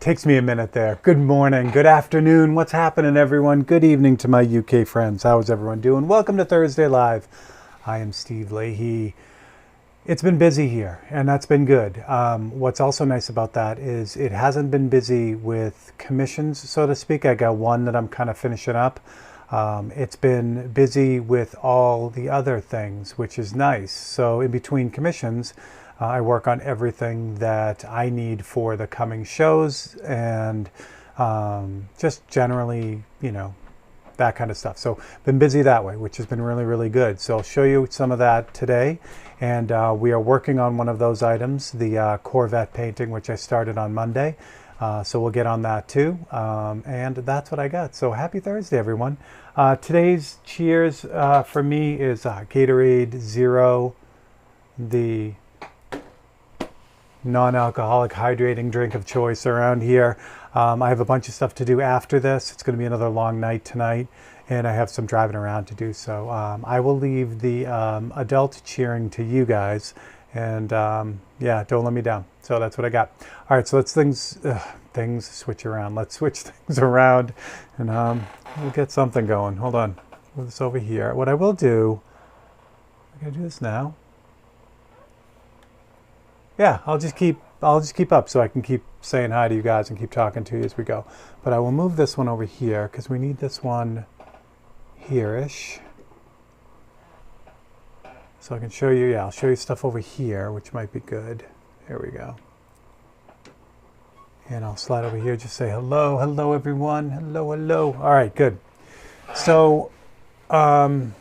Takes me a minute there. Good morning, good afternoon. What's happening, everyone? Good evening to my UK friends. How is everyone doing? Welcome to Thursday Live. I am Steve Leahy. It's been busy here, and that's been good. What's also nice about that is it hasn't been busy with commissions, so to speak. I got one that I'm kind of finishing up. It's been busy with all the other things, which is nice. So in between commissions, I work on everything that I need for the coming shows and just generally, that kind of stuff. So been busy that way, which has been really, really good. So I'll show you some of that today. And we are working on one of those items, the Corvette painting, which I started on Monday. So we'll get on that too. And that's what I got. So happy Thursday, everyone. Today's cheers for me is Gatorade Zero, the non-alcoholic hydrating drink of choice around here. I have a bunch of stuff to do after this. It's going to be another long night tonight, and I have some driving around to do. So I will leave the adult cheering to you guys, and yeah, don't let me down. So that's what I got. All right, so let's things switch around. Let's switch things around, and we'll get something going. Hold on, move this over here. What I will do, I'm gonna do this now. Yeah, I'll just keep up so I can keep saying hi to you guys and keep talking to you as we go. But I will move this one over here because we need this one here-ish. So I can show you, I'll show you stuff over here, which might be good. There we go. And I'll slide over here, just say hello, hello everyone, hello, hello. All right, good. So, there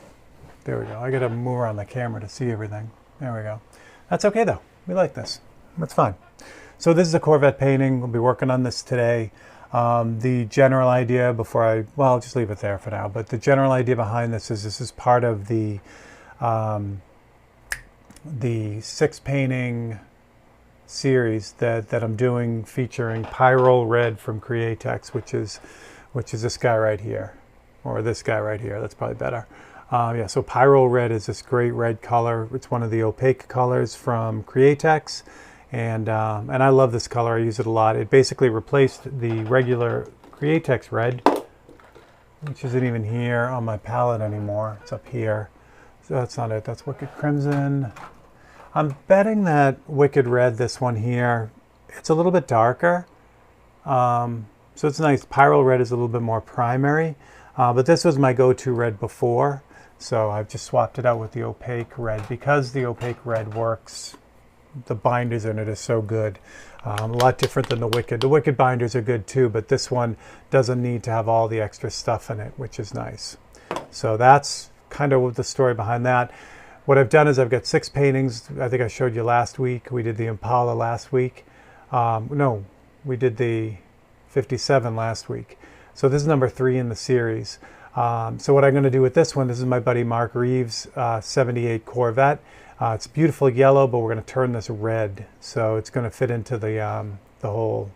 we go. I gotta move around the camera to see everything. There we go. That's okay though. We like this. That's fine. So this is a Corvette painting. We'll be working on this today. The general idea I'll just leave it there for now. But the general idea behind this is part of the 6 painting series that I'm doing featuring Pyrrole Red from Createx, which is this guy right here, or this guy right here. That's probably better. Yeah, so Pyrrole Red is this great red color. It's one of the opaque colors from Createx, and I love this color. I use it a lot. It basically replaced the regular Createx red, which isn't even here on my palette anymore. It's up here. So that's not it. That's Wicked Crimson. I'm betting that Wicked Red, this one here, it's a little bit darker. So it's nice. Pyrrole Red is a little bit more primary, but this was my go-to red before. So I've just swapped it out with the opaque red because the opaque red works. The binders in it is so good. A lot different than the Wicked. The Wicked binders are good too, but this one doesn't need to have all the extra stuff in it, which is nice. So that's kind of the story behind that. What I've done is I've got 6 paintings. I think I showed you last week. We did the Impala last week. No, we did the 57 last week. So this is number 3 in the series. So what I'm going to do with this one, this is my buddy Mark Reeves' 78 Corvette. It's beautiful yellow, but we're going to turn this red, so it's going to fit into the whole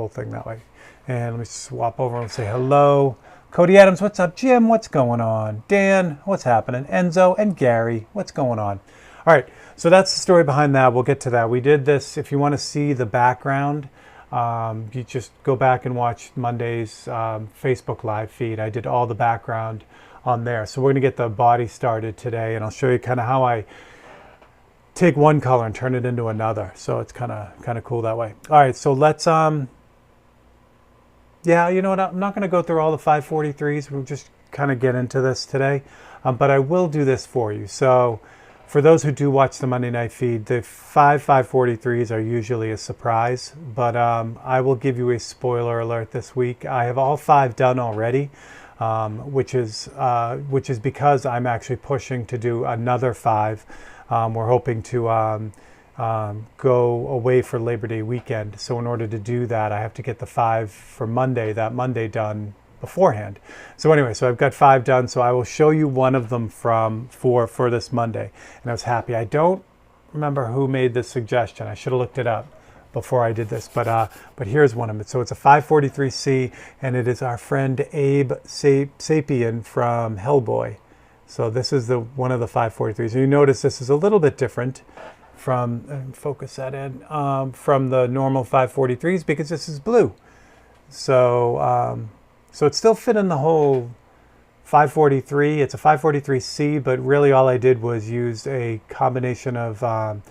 thing that way. And let me swap over and say hello. Cody Adams, what's up? Jim, what's going on? Dan, what's happening? Enzo and Gary, what's going on? All right, so that's the story behind that. We'll get to that. We did this. If you want to see the background, you just go back and watch Monday's Facebook live feed. I did all the background on there. So we're going to get the body started today, and I'll show you kind of how I take one color and turn it into another. So it's kind of cool that way. All right, so let's yeah, you know what? I'm not going to go through all the 543s. We'll just kind of get into this today, but I will do this for you. So for those who do watch the Monday night feed, the 543s are usually a surprise, but I will give you a spoiler alert this week. I have all 5 done already, which is because I'm actually pushing to do another 5. We're hoping to go away for Labor Day weekend. So in order to do that, I have to get the 5 for Monday, that Monday done beforehand. So anyway, so I've got 5 done. So I will show you one of them for this Monday. And I was happy. I don't remember who made this suggestion. I should have looked it up before I did this, but here's one of them. So it's a 543C, and it is our friend Abe Sapien from Hellboy. So this is one of the 543s. You notice this is a little bit different from, focus that in, from the normal 543s because this is blue. So it still fit in the whole 543. It's a 543C, but really all I did was use a combination of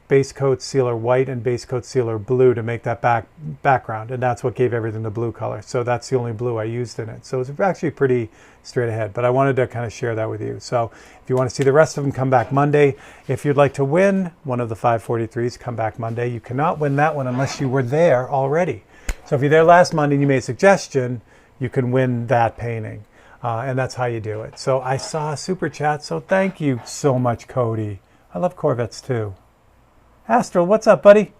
base coat sealer white and base coat sealer blue to make that background, and that's what gave everything the blue color. So that's the only blue I used in it. So it's actually pretty straight ahead, but I wanted to kind of share that with you. So if you want to see the rest of them, come back Monday. If you'd like to win one of the 543s, come back Monday. You cannot win that one unless you were there already. So if you're there last Monday and you made a suggestion, you can win that painting. And that's how you do it. So I saw a super chat, so thank you so much, Cody. I love Corvettes too. Astral, what's up, buddy?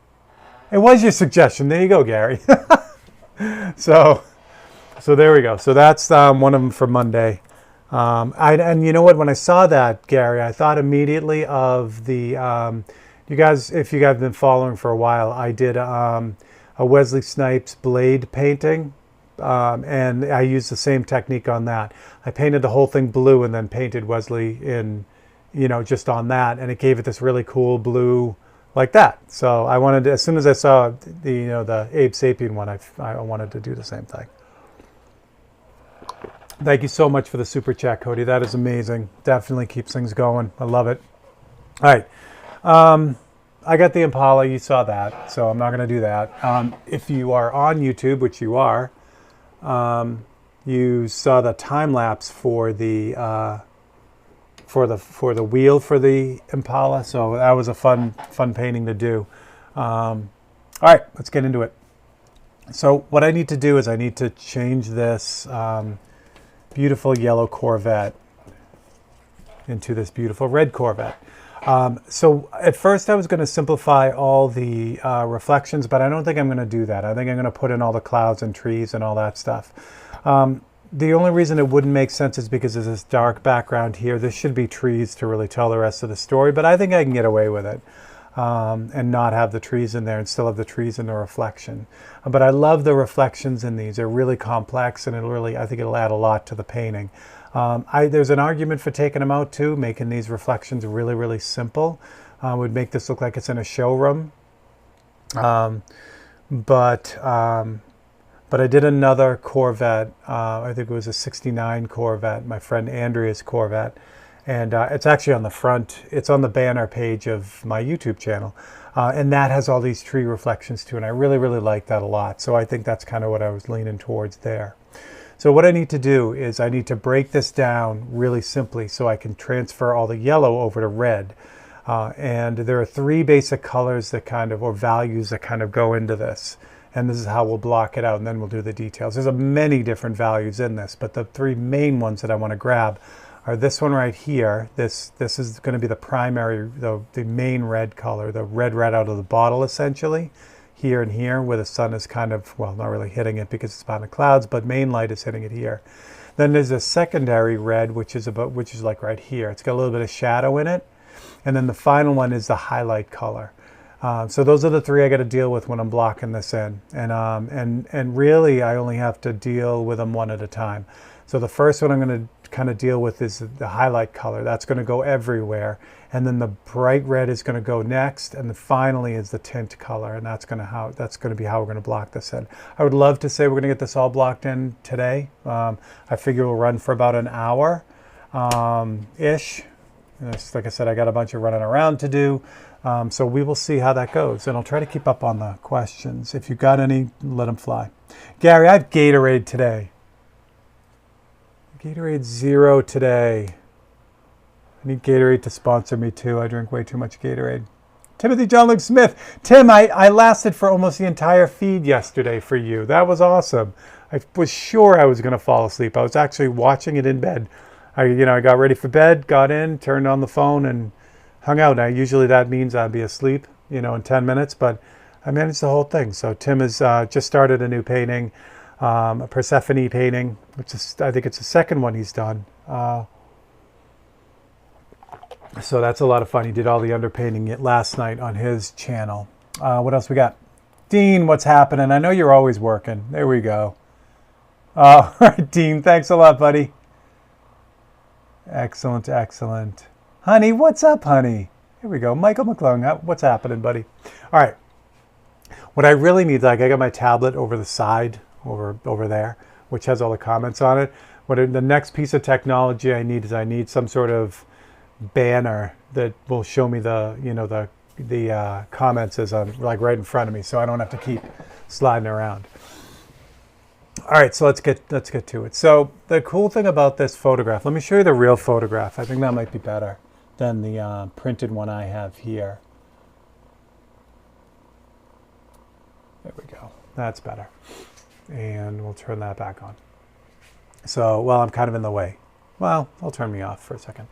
It was your suggestion. There you go, Gary. So there we go. So that's one of them for Monday. And you know what? When I saw that, Gary, I thought immediately of the, you guys, if you guys have been following for a while, I did a Wesley Snipes blade painting. And I used the same technique on that. I painted the whole thing blue and then painted Wesley in, just on that. And it gave it this really cool blue like that. So I wanted to, as soon as I saw the Abe Sapien one, I wanted to do the same thing. Thank you so much for the super chat, Cody. That is amazing. Definitely keeps things going. I love it. All right. I got the Impala. You saw that, so I'm not going to do that. If you are on YouTube, which you are, you saw the time lapse for the wheel for the Impala, so that was a fun painting to do. All right, let's get into it. So what I need to do is I need to change this beautiful yellow Corvette into this beautiful red Corvette. So at first I was going to simplify all the reflections, but I don't think I'm going to do that. I think I'm going to put in all the clouds and trees and all that stuff. The only reason it wouldn't make sense is because there's this dark background here. This should be trees to really tell the rest of the story, but I think I can get away with it and not have the trees in there and still have the trees in the reflection. But I love the reflections in these. They're really complex, and I think it'll add a lot to the painting. There's an argument for taking them out too, making these reflections really, really simple. Would make this look like it's in a showroom. But I did another Corvette. I think it was a 69 Corvette, my friend Andrea's Corvette. And it's actually on the front. It's on the banner page of my YouTube channel. And that has all these tree reflections too. And I really, really like that a lot. So I think that's kind of what I was leaning towards there. So what I need to do is I need to break this down really simply so I can transfer all the yellow over to red. And there are three basic colors that or values that kind of go into this. And this is how we'll block it out, and then we'll do the details. There's many different values in this, but the three main ones that I want to grab are this one right here. This is going to be the primary, the main red color, the red right out of the bottle essentially. Here and here, where the sun is kind of, well, not really hitting it because it's behind the clouds, but main light is hitting it here. Then there's a secondary red, which is like right here. It's got a little bit of shadow in it. And then the final one is the highlight color. So those are the three I got to deal with when I'm blocking this in. And really, I only have to deal with them one at a time. So the first one I'm going to kind of deal with is the highlight color. That's going to go everywhere. And then the bright red is going to go next. And then finally is the tint color. And that's going to be how we're going to block this in. I would love to say we're going to get this all blocked in today. I figure we'll run for about an hour ish. Like I said, I got a bunch of running around to do. So we will see how that goes. And I'll try to keep up on the questions. If you've got any, let them fly. Gary, I have Gatorade today. Gatorade Zero today. I need Gatorade to sponsor me too. I drink way too much Gatorade. Timothy John Luke Smith. Tim, I lasted for almost the entire feed yesterday for you. That was awesome. I was sure I was going to fall asleep. I was actually watching it in bed. I got ready for bed, got in, turned on the phone, and hung out. Now, usually that means I'd be asleep, in 10 minutes, but I managed the whole thing. So Tim has just started a new painting, a Persephone painting, which is, I think it's the second one he's done. So that's a lot of fun. He did all the underpainting last night on his channel. What else we got? Dean, what's happening? I know you're always working. There we go. All right, Dean, thanks a lot, buddy. Excellent, excellent. Honey, what's up, honey? Here we go. Michael McClung, what's happening, buddy? All right. What I really need, I got my tablet over the side over there, which has all the comments on it. The next piece of technology I need is some sort of banner that will show me the comments as I'm like right in front of me, so I don't have to keep sliding around. All right, so let's get to it. So the cool thing about this photograph, let me show you the real photograph. I think that might be better than the printed one I have here. There we go. That's better. And we'll turn that back on. So, well, I'm kind of in the way. Well, I'll turn me off for a second.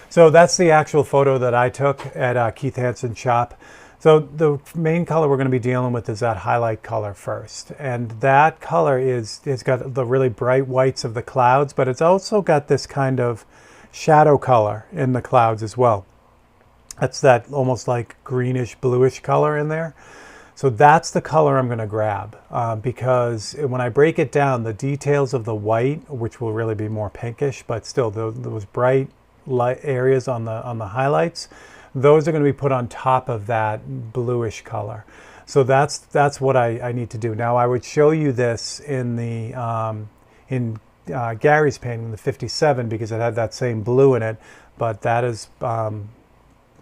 So that's the actual photo that I took at Keith Hansen's shop. So the main color we're going to be dealing with is that highlight color first. And that color it's got the really bright whites of the clouds, but it's also got this kind of shadow color in the clouds as well. That's that almost like greenish bluish color in there. So that's the color I'm going to grab because when I break it down, the details of the white, which will really be more pinkish, but still those bright light areas on the highlights, those are going to be put on top of that bluish color. So that's what I need to do. Now I would show you this in the Gary's painting, the 57, because it had that same blue in it, but that is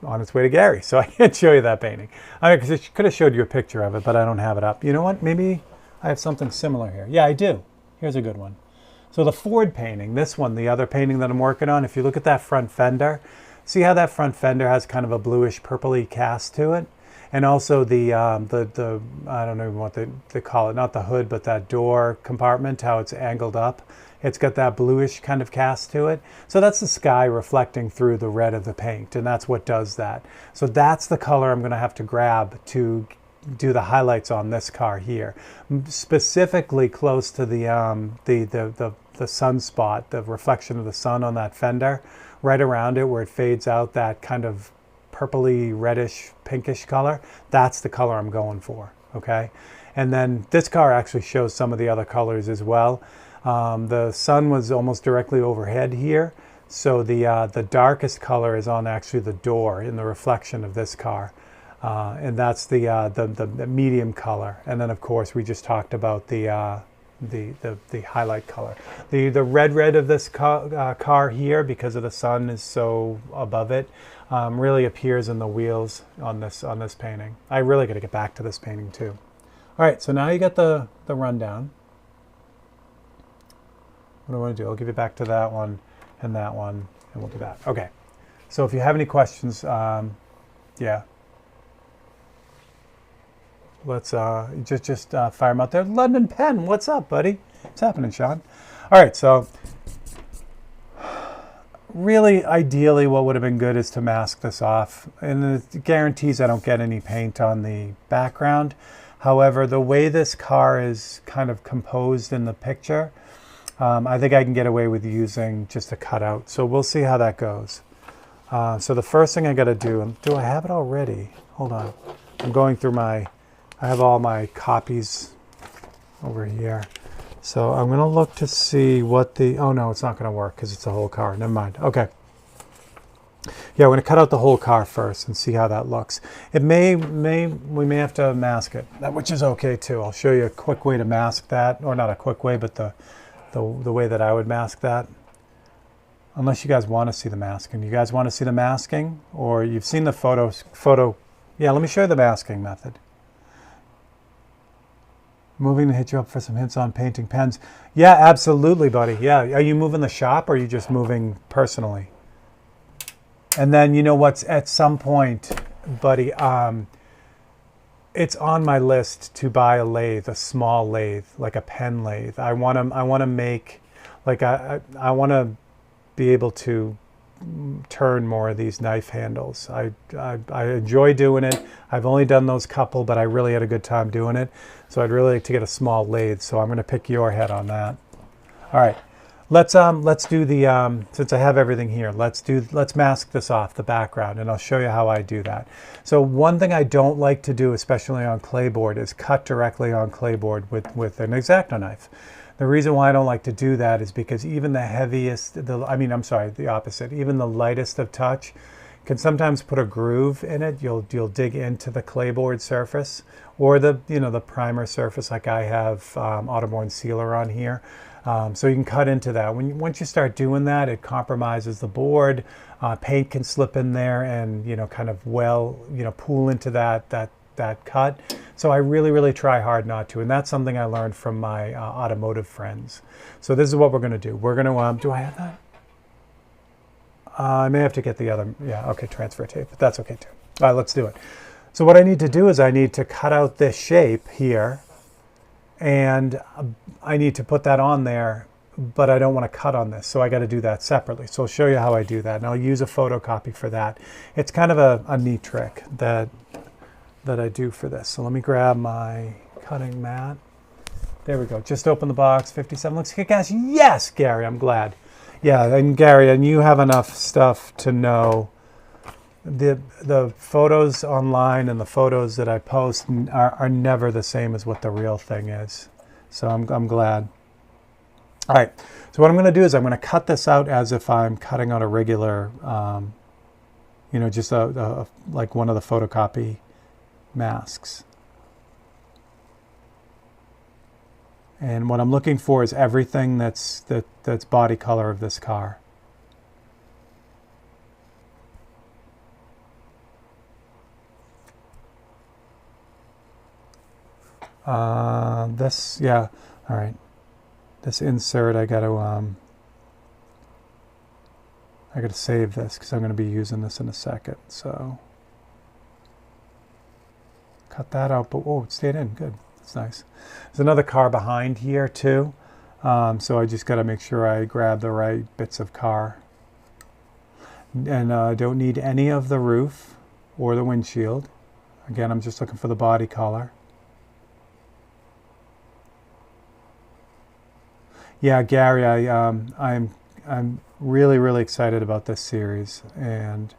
on its way to Gary, so I can't show you that painting. I mean, because I could have showed you a picture of it, but I don't have it up. You know what? Maybe I have something similar here. Yeah, I do. Here's a good one. So the Ford painting, this one, the other painting that I'm working on, if you look at that front fender, see how that front fender has kind of a bluish purpley cast to it? And also the I don't know what they call it, not the hood, but that door compartment, how it's angled up. It's got that bluish kind of cast to it. So that's the sky reflecting through the red of the paint, and that's what does that. So that's the color I'm going to have to grab to do the highlights on this car here, specifically close to the sunspot, the reflection of the sun on that fender, right around it where it fades out that kind of purpley, reddish, pinkish color. That's the color I'm going for, okay? And then this car actually shows some of the other colors as well. The sun was almost directly overhead here, so the darkest color is on actually the door in the reflection of this car, and that's the medium color. And then of course we just talked about the highlight color. The red of this car here, because of the sun is so above it, really appears in the wheels on this painting. I really got to get back to this painting too. All right, so now you get the rundown. What I want to do, I'll give you back to that one, and we'll do that. Okay, so if you have any questions, yeah, let's just fire them out there. London Pen, what's up, buddy? What's happening, Sean? All right, so really, ideally, what would have been good is to mask this off, and it guarantees I don't get any paint on the background. However, the way this car is kind of composed in the picture, I think I can get away with using just a cutout. So we'll see how that goes. So the first thing I got to do I have it already? Hold on. I'm going through I have all my copies over here. So I'm going to look to see what oh no, it's not going to work because it's a whole car. Never mind. Okay. Yeah, we're going to cut out the whole car first and see how that looks. We may have to mask it, which is okay too. I'll show you a quick way to mask that, or not a quick way, but the way that I would mask that. Unless you guys want to see the masking. You guys want to see the masking? Or you've seen the photo. Yeah, let me show you the masking method. Moving to hit you up for some hints on painting pens. Yeah, absolutely, buddy. Yeah, are you moving the shop or are you just moving personally? And then you know what's at some point, buddy, it's on my list to buy a lathe, a small lathe, like a pen lathe. I want to make, like I want to be able to turn more of these knife handles. I enjoy doing it. I've only done those couple, but I really had a good time doing it. So I'd really like to get a small lathe. So I'm going to pick your head on that. All right. Let's do the since I have everything here, let's mask this off, the background, and I'll show you how I do that. So one thing I don't like to do, especially on clayboard, is cut directly on clayboard with an X-Acto knife. The reason why I don't like to do that is because even the heaviest, the opposite, even the lightest of touch can sometimes put a groove in it. You'll dig into the clayboard surface or the the primer surface, like I have Autoborn sealer on here. So you can cut into that. Once you start doing that, it compromises the board. Paint can slip in there and kind of pool into that cut. So I really try hard not to, and that's something I learned from my automotive friends. So this is what we're going to do. We're going to do I have that? I may have to get the other, transfer tape, but that's okay too. All right, let's do it. So what I need to do is I need to cut out this shape here, and I need to put that on there, but I don't want to cut on this, so I got to do that separately. So I'll show you how I do that, and I'll use a photocopy for that. It's kind of a neat trick that I do for this. So let me grab my cutting mat. There we go. Just open the box. 57 looks kick-ass. Yes, Gary, I'm glad. Yeah, and Gary, and you have enough stuff to know the photos online and the photos that I post are never the same as what the real thing is. So I'm glad. All right. So what I'm going to do is I'm going to cut this out as if I'm cutting out a regular, just like one of the photocopy masks. And what I'm looking for is everything that's body color of this car. All right. This insert, I gotta save this because I'm going to be using this in a second. So cut that out, but it stayed in. Good. That's nice. There's another car behind here too, so I just got to make sure I grab the right bits of car. And I don't need any of the roof or the windshield. Again, I'm just looking for the body color. Yeah, Gary, I'm really excited about this series, and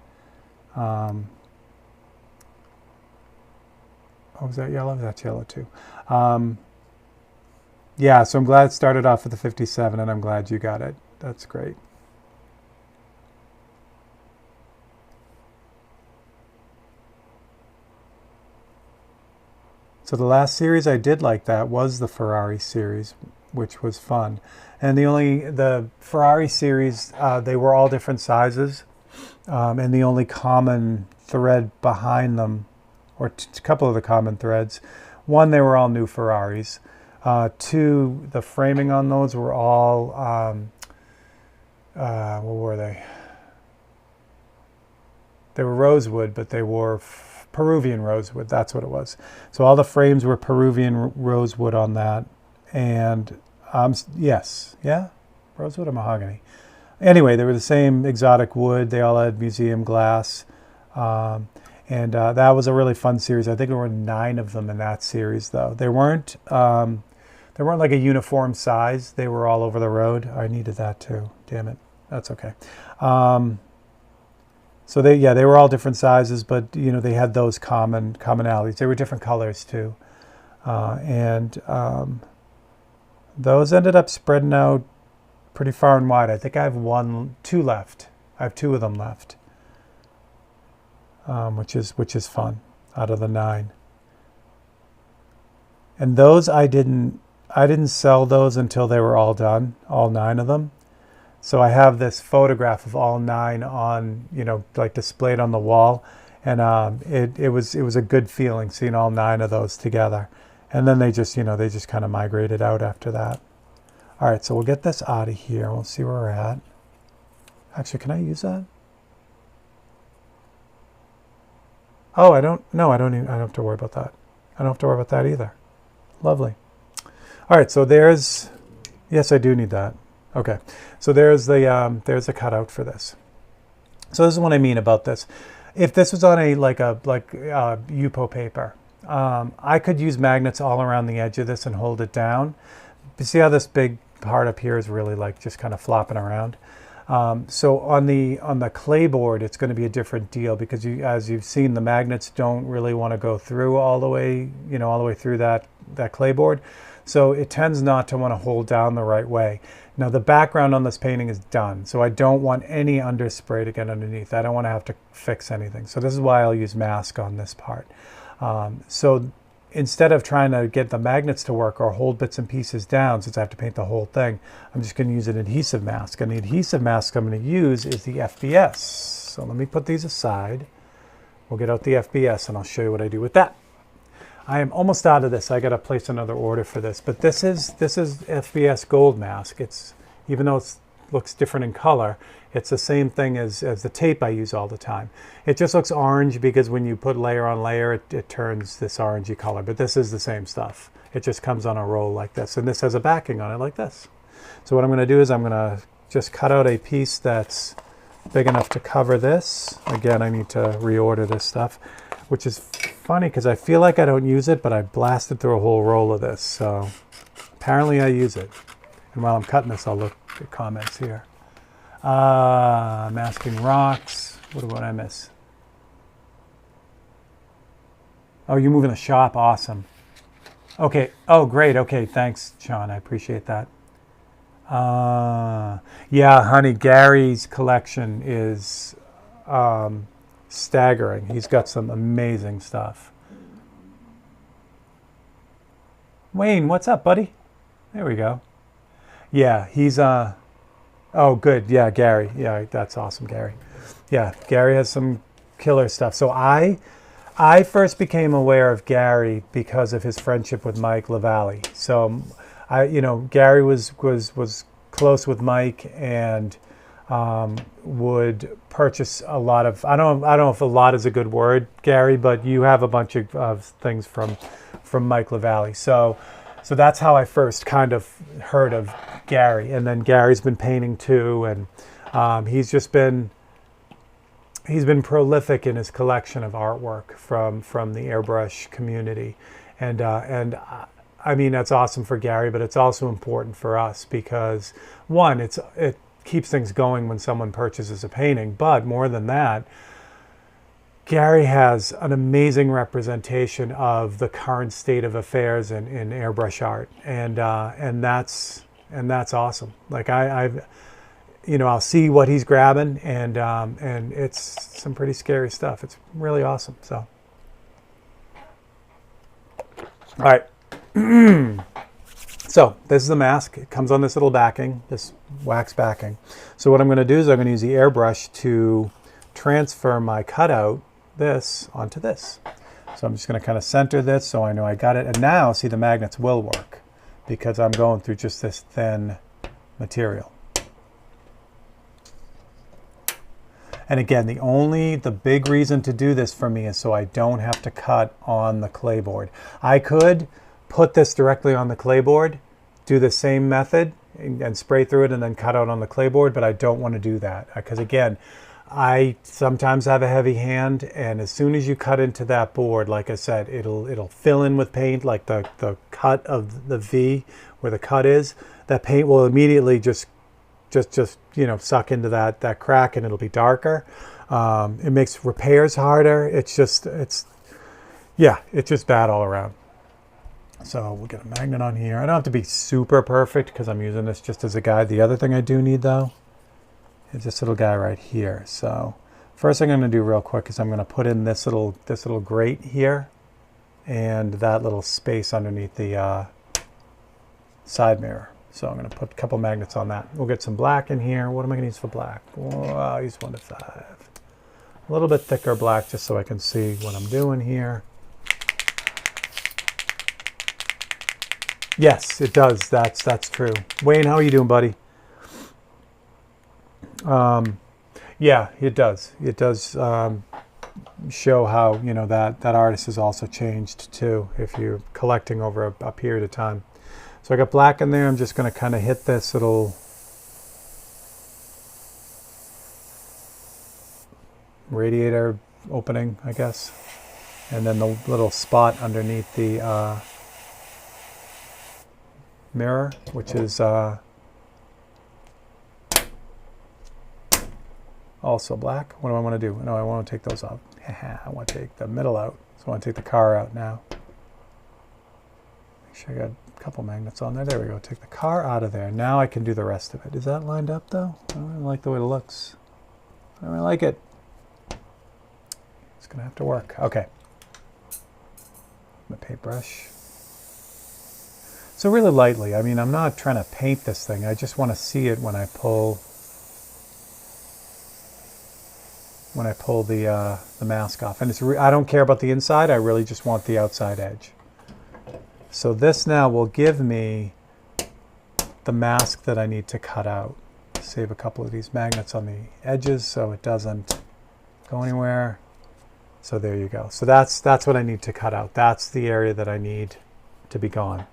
was that yellow? That's yellow too. Yeah, so I'm glad it started off with the 57, and I'm glad you got it. That's great. So the last series I did like that was the Ferrari series, which was fun. And the Ferrari series, they were all different sizes, and the only common thread behind them, or a couple of the common threads, one, they were all new Ferraris. Two, the framing on those were all, what were they? They were rosewood, but they were Peruvian rosewood. That's what it was. So all the frames were Peruvian rosewood on that. And yes, yeah, rosewood or mahogany. Anyway, they were the same exotic wood. They all had museum glass. And that was a really fun series. I think there were 9 of them in that series, though. They weren't like a uniform size. They were all over the road. I needed that too. Damn it. That's okay. So they were all different sizes, but they had those commonalities. They were different colors too, and those ended up spreading out pretty far and wide. I think I have 2 left. I have 2 of them left. Which is fun out of the 9. And those I didn't sell those until they were all done, all 9 of them. So I have this photograph of all 9 on, like displayed on the wall, and it was a good feeling seeing all 9 of those together. And then they just kind of migrated out after that. All right, so we'll get this out of here. We'll see where we're at. Actually, can I use that? Oh, I don't have to worry about that. I don't have to worry about that either. Lovely. All right, so yes, I do need that. Okay, so there's the cutout for this. So this is what I mean about this. If this was on a Yupo paper, I could use magnets all around the edge of this and hold it down. You see how this big part up here is really just kind of flopping around? So on the clayboard, it's going to be a different deal because as you've seen, the magnets don't really want to go through all the way through that clayboard. So it tends not to want to hold down the right way. Now the background on this painting is done, so I don't want any underspray to get underneath. I don't want to have to fix anything. So this is why I'll use mask on this part. So instead of trying to get the magnets to work or hold bits and pieces down, since I have to paint the whole thing, I'm just going to use an adhesive mask. And the adhesive mask I'm going to use is the FBS. So let me put these aside. We'll get out the FBS and I'll show you what I do with that. I am almost out of this. I got to place another order for this, but this is FBS gold mask. It's, even though it looks different in color, it's the same thing as the tape I use all the time. It just looks orange because when you put layer on layer, it turns this orangey color, but this is the same stuff. It just comes on a roll like this, and this has a backing on it like this. So what I'm going to do is I'm going to just cut out a piece that's big enough to cover this. Again, I need to reorder this stuff, which is funny because I feel like I don't use it, but I blasted through a whole roll of this, so apparently I use it. And while I'm cutting this, I'll look at comments here. Masking rocks. What did I miss? Oh, you're moving the shop. Awesome. Okay. Oh, great. Okay. Thanks, Sean. I appreciate that. Yeah, honey, Gary's collection is staggering. He's got some amazing stuff. Wayne, what's up, buddy? There we go. Yeah, he's oh good. Yeah, Gary. Yeah, that's awesome, Gary. Yeah, Gary has some killer stuff. So I first became aware of Gary because of his friendship with Mike LaValle. So Gary was close with Mike and would purchase a lot of, I don't know if a lot is a good word, Gary, but you have a bunch of things from Mike LaValle. So that's how I first kind of heard of Gary. And then Gary's been painting too, and he's been prolific in his collection of artwork from the airbrush community. And I mean, that's awesome for Gary, but it's also important for us because, one, it keeps things going when someone purchases a painting, but more than that, Gary has an amazing representation of the current state of affairs in airbrush art, and that's awesome. Like I'll see what he's grabbing, and it's some pretty scary stuff. It's really awesome. So, all right. So this is the mask. It comes on this little backing, this wax backing. So what I'm going to do is I'm going to use the airbrush to transfer my cutout, this, onto this. So I'm just going to kind of center this so I know I got it. And now, see, the magnets will work because I'm going through just this thin material. And again, the big reason to do this for me is so I don't have to cut on the clayboard. I could put this directly on the clayboard, do the same method and spray through it and then cut out on the clayboard, but I don't want to do that because again, I sometimes have a heavy hand, and as soon as you cut into that board, like I said, it'll fill in with paint, like the cut of the V where the cut is, that paint will immediately just suck into that crack, and it'll be darker. It makes repairs harder. It's just bad all around. So we'll get a magnet on here. I don't have to be super perfect because I'm using this just as a guide. The other thing I do need though is this little guy right here. So first thing I'm going to do real quick is I'm going to put in this little grate here and that little space underneath the side mirror. So I'm going to put a couple magnets on that. We'll get some black in here. What am I going to use for black? Well, I'll use 1 to 5. A little bit thicker black just so I can see what I'm doing here. Yes, it does. That's true. Wayne, how are you doing, buddy? Yeah, it does. It does show how that artist has also changed too if you're collecting over a period of time. So I got black in there. I'm just going to kind of hit this little radiator opening, I guess, and then the little spot underneath the mirror, which is also black. What do I want to do? No, I want to take those off. I want to take the middle out. So I want to take the car out now. Make sure I got couple magnets on there. There we go. Take the car out of there. Now I can do the rest of it. Is that lined up though? I don't really like the way it looks. I don't really like it. It's gonna have to work. Okay. My paintbrush. So really lightly. I mean, I'm not trying to paint this thing. I just want to see it when I pull the mask off. And I don't care about the inside. I really just want the outside edge. So this now will give me the mask that I need to cut out. Save a couple of these magnets on the edges so it doesn't go anywhere. So there you go. So that's what I need to cut out. That's the area that I need to be gone.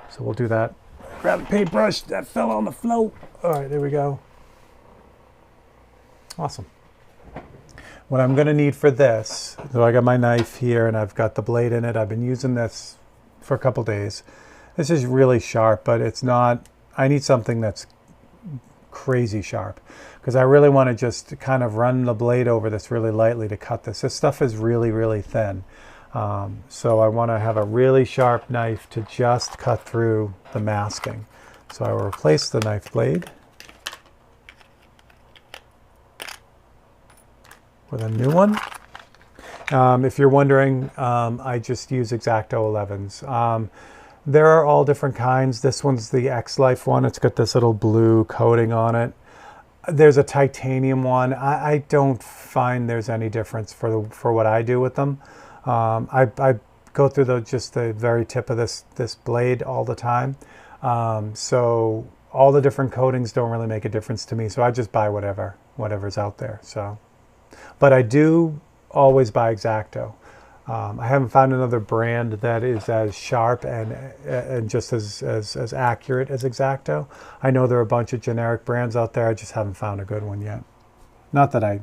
So we'll do that. Grab the paintbrush that fell on the float. All right, there we go. Awesome. What I'm going to need for this, so I got my knife here and I've got the blade in it. I've been using this for a couple days. This is really sharp, but it's not, I need something that's crazy sharp because I really want to just kind of run the blade over this really lightly to cut this. This stuff is really, really thin. So I want to have a really sharp knife to just cut through the masking. So I will replace the knife blade with a new one. If you're wondering, I just use X-Acto 11s. There are all different kinds. This one's the X-Life one. It's got this little blue coating on it. There's a titanium one. I don't find there's any difference for what I do with them. I go through just the very tip of this blade all the time. So all the different coatings don't really make a difference to me. So I just buy whatever's out there. So, but I do always buy X-Acto. I haven't found another brand that is as sharp and just as accurate as X-Acto. I know there are a bunch of generic brands out there. I just haven't found a good one yet. Not that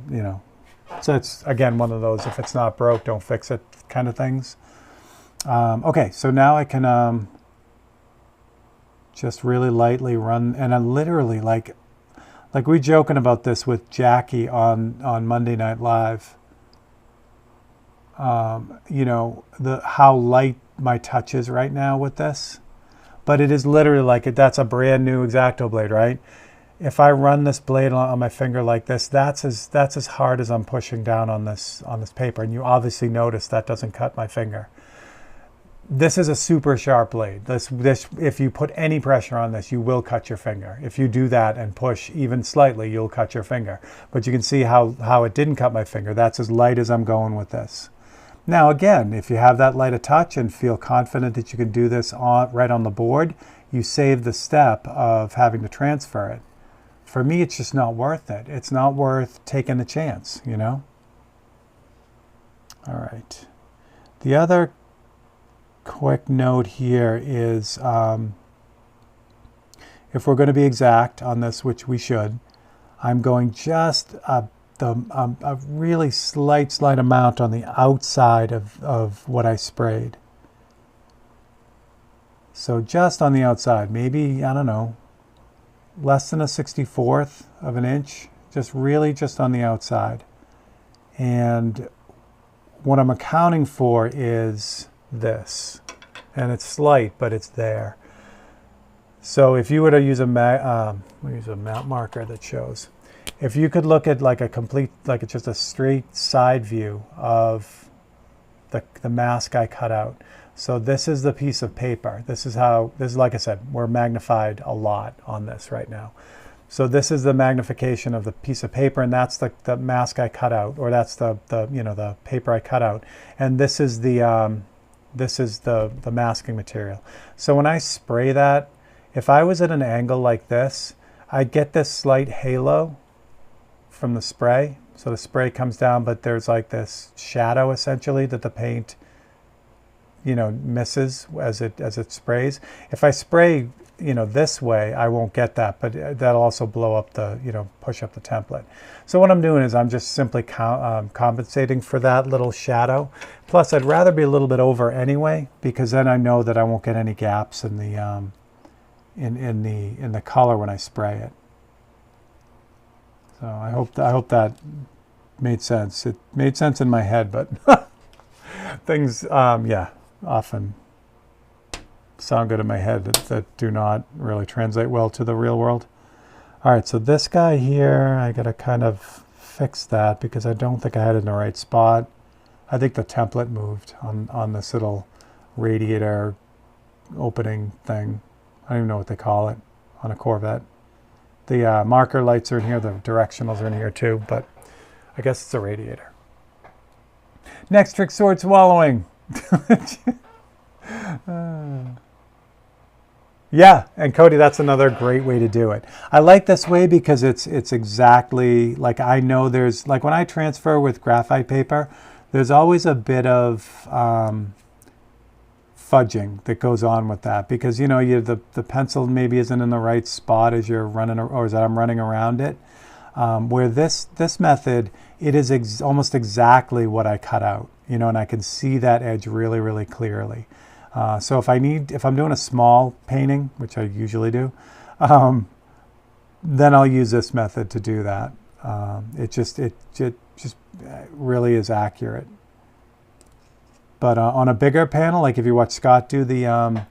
so it's, again, one of those, if it's not broke, don't fix it kind of things. Okay, so now I can just really lightly run, and I literally, like we joking about this with Jackie on Monday Night Live. How light my touch is right now with this, but it is literally like that's a brand new X-Acto blade, right? If I run this blade on my finger like this, that's as hard as I'm pushing down on this paper, and you obviously notice that doesn't cut my finger. This is a super sharp blade. This if you put any pressure on this, you will cut your finger. If you do that and push even slightly, you'll cut your finger. But you can see how it didn't cut my finger. That's as light as I'm going with this. Now again, if you have that light of touch and feel confident that you can do this right on the board, you save the step of having to transfer it. For me, it's just not worth it. It's not worth taking the chance, All right. The other quick note here is if we're going to be exact on this, which we should, I'm going just a really slight amount on the outside of what I sprayed. So just on the outside, maybe, I don't know, less than a 64th of an inch, just on the outside. And what I'm accounting for is this, and it's slight, but it's there. So if you were to use a mount marker that shows, if you could look at it's just a straight side view of the mask I cut out. So this is the piece of paper. This is like I said, we're magnified a lot on this right now. So this is the magnification of the piece of paper, and that's the mask I cut out, or that's the paper I cut out. And this is the masking material. So when I spray that, if I was at an angle like this, I'd get this slight halo from the spray. So the spray comes down, but there's like this shadow essentially that the paint misses as it sprays. If I spray this way, I won't get that, but that'll also blow up push up the template. So what I'm doing is I'm just simply compensating for that little shadow. Plus I'd rather be a little bit over anyway, because then I know that I won't get any gaps in the in the color when I spray it. So I hope that made sense. It made sense in my head, but things often sound good in my head that do not really translate well to the real world. All right, so this guy here, I gotta kind of fix that because I don't think I had it in the right spot. I think the template moved on this little radiator opening thing. I don't even know what they call it on a Corvette. The marker lights are in here, the directionals are in here too, but I guess it's a radiator. Next trick, sword swallowing. Yeah, and Cody, that's another great way to do it. I like this way because it's exactly like, I know there's, like when I transfer with graphite paper, there's always a bit of fudging that goes on with that because, you know, the pencil maybe isn't in the right spot as you're running, or as I'm running around it. Where this method, it is almost exactly what I cut out, you know, and I can see that edge really, really clearly. So if I'm doing a small painting, which I usually do, then I'll use this method to do that. It just really is accurate. But on a bigger panel, like if you watch Scott do the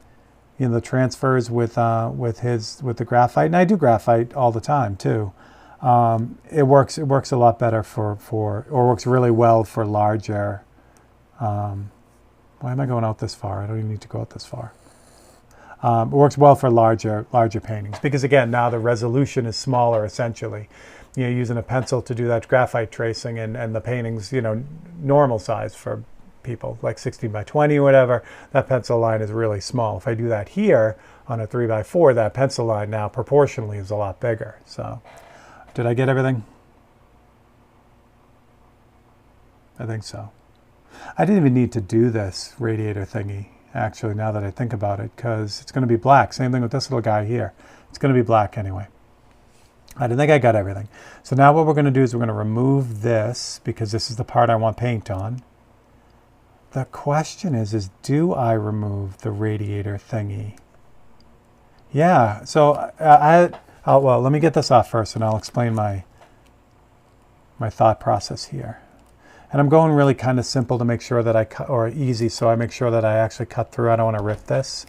the transfers with the graphite, and I do graphite all the time too. It works a lot better or works really well for larger. Why am I going out this far? I don't even need to go out this far. It works well for larger paintings because, again, now the resolution is smaller essentially. You're using a pencil to do that graphite tracing, and the painting's, you know, normal size for people, like 16 by 20 or whatever. That pencil line is really small. If I do that here on a 3 by 4, that pencil line now proportionally is a lot bigger. So, did I get everything? I think so. I didn't even need to do this radiator thingy, actually, now that I think about it, because it's going to be black. Same thing with this little guy here. It's going to be black anyway. I didn't think I got everything. So now what we're going to do is we're going to remove this, because this is the part I want paint on. The question is do I remove the radiator thingy? Yeah, so well, let me get this off first, and I'll explain my thought process here. And I'm going really kind of simple to make sure that I cut, or easy, so I make sure that I actually cut through. I don't want to rip this.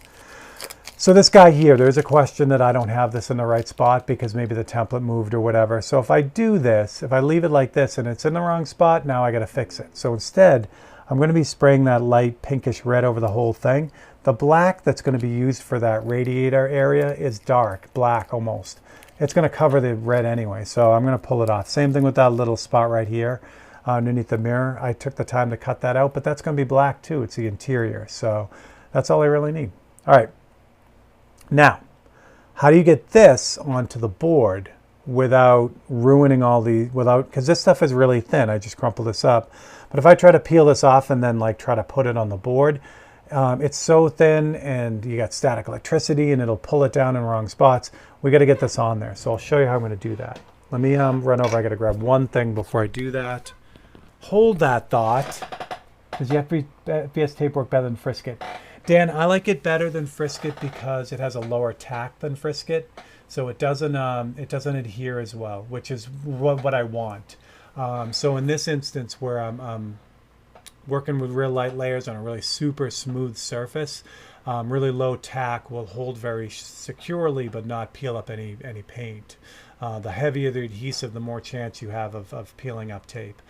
So this guy here, there's a question that I don't have this in the right spot because maybe the template moved or whatever. So if I do this, if I leave it like this and it's in the wrong spot, now I got to fix it. So instead, I'm going to be spraying that light pinkish red over the whole thing. The black that's going to be used for that radiator area is dark, black almost. It's going to cover the red anyway, so I'm going to pull it off. Same thing with that little spot right here. Underneath the mirror, I took the time to cut that out, but that's going to be black too. It's the interior, so that's all I really need. All right, now, how do you get this onto the board without ruining because this stuff is really thin. I just crumple this up, but if I try to peel this off and then like try to put it on the board, it's so thin, and you got static electricity, and it'll pull it down in wrong spots. We got to get this on there, so I'll show you how I'm going to do that. Let me run over. I got to grab one thing before I do that. Hold that thought, because you have to FPS tape work better than Frisket. Dan, I like it better than Frisket because it has a lower tack than Frisket, so it doesn't adhere as well, which is what I want. So in this instance, where I'm working with real light layers on a really super smooth surface, really low tack will hold very securely but not peel up any paint. The heavier the adhesive, the more chance you have of peeling up tape.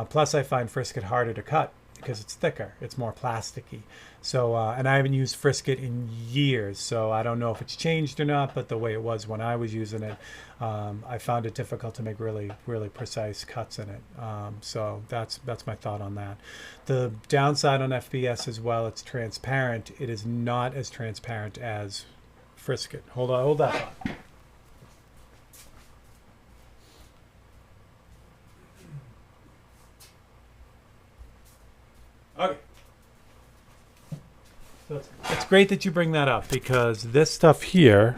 Plus, I find Frisket harder to cut because it's thicker. It's more plasticky. So, and I haven't used Frisket in years, so I don't know if it's changed or not, but the way it was when I was using it, I found it difficult to make really, really precise cuts in it. So that's my thought on that. The downside on FBS as well, it's transparent. It is not as transparent as Frisket. Hold that thought. Okay. So it's great that you bring that up, because this stuff here,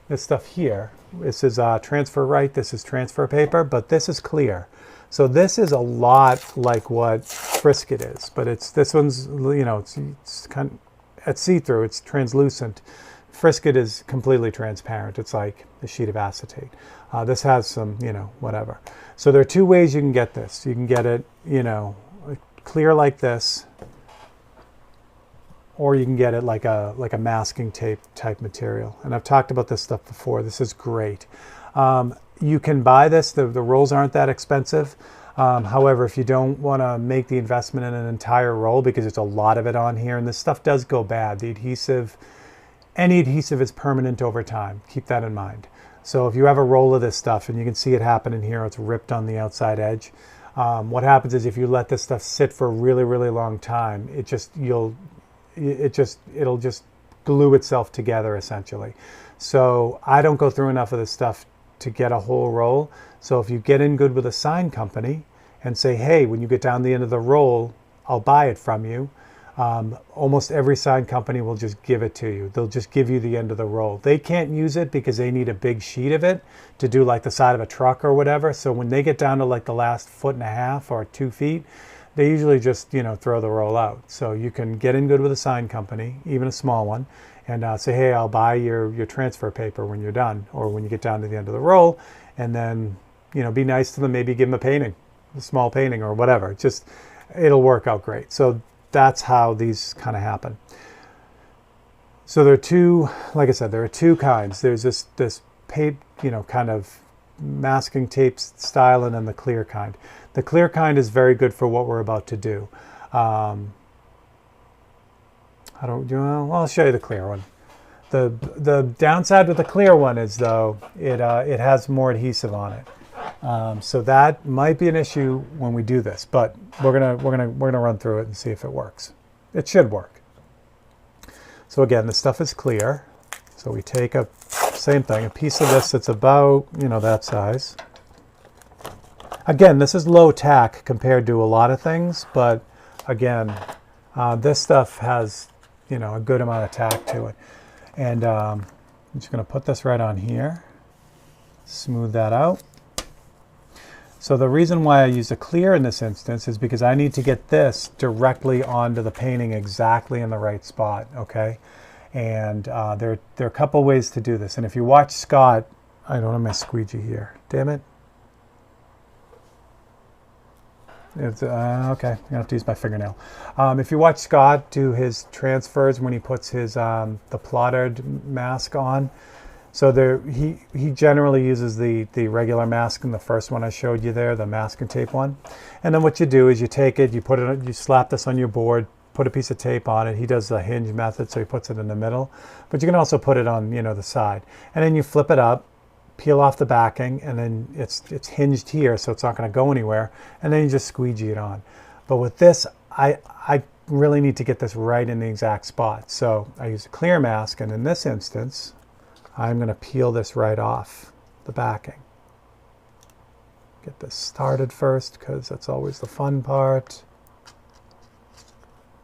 this is transfer right, this is transfer paper, but this is clear. So this is a lot like what Frisket is, but this one's, you know, it's kind of, it's see-through, it's translucent. Frisket is completely transparent. It's like a sheet of acetate. This has some, you know, whatever. So there are two ways you can get this. You can get it, you know, clear like this, or you can get it like a masking tape type material. And I've talked about this stuff before. This is great. You can buy this. The rolls aren't that expensive. However, if you don't want to make the investment in an entire roll, because there's a lot of it on here, and this stuff does go bad. The adhesive, any adhesive is permanent over time. Keep that in mind. So if you have a roll of this stuff, and you can see it happening here, it's ripped on the outside edge. What happens is if you let this stuff sit for a really, really long time, it'll just glue itself together essentially. So I don't go through enough of this stuff to get a whole roll. So if you get in good with a sign company and say, hey, when you get down the end of the roll, I'll buy it from you. Almost every sign company will just give it to you. They'll just give you the end of the roll. They can't use it because they need a big sheet of it to do like the side of a truck or whatever. So when they get down to like the last 1.5 feet or 2 feet, they usually just, throw the roll out. So you can get in good with a sign company, even a small one, and say, hey, I'll buy your transfer paper when you're done, or when you get down to the end of the roll, and then, be nice to them, maybe give them a painting, a small painting or whatever. It'll work out great. So that's how these kind of happen. So there are two, like I said, there are two kinds. There's this kind of masking tape style, and then the clear kind. The clear kind is very good for what we're about to do. I'll show you the clear one. The downside with the clear one is, though, it has more adhesive on it. So that might be an issue when we do this, but we're gonna run through it and see if it works. It should work. So again, the stuff is clear. So we take same thing, a piece of this that's about, that size. Again, this is low tack compared to a lot of things, but again, this stuff has, a good amount of tack to it. And I'm just going to put this right on here, smooth that out. So the reason why I use a clear in this instance is because I need to get this directly onto the painting exactly in the right spot, okay? And there are a couple ways to do this. And if you watch Scott, I don't have my squeegee here, damn it. It's, okay, I'm gonna have to use my fingernail. If you watch Scott do his transfers when he puts his the plotted mask on, so he generally uses the regular mask in the first one I showed you there, the masking tape one. And then what you do is you take it, you slap this on your board, put a piece of tape on it. He does the hinge method, so he puts it in the middle, but you can also put it on the side, and then you flip it up, peel off the backing, and then it's hinged here, so it's not going to go anywhere, and then you just squeegee it on. But with this, I really need to get this right in the exact spot, so I use a clear mask, and in this instance I'm going to peel this right off the backing. Get this started first, because that's always the fun part.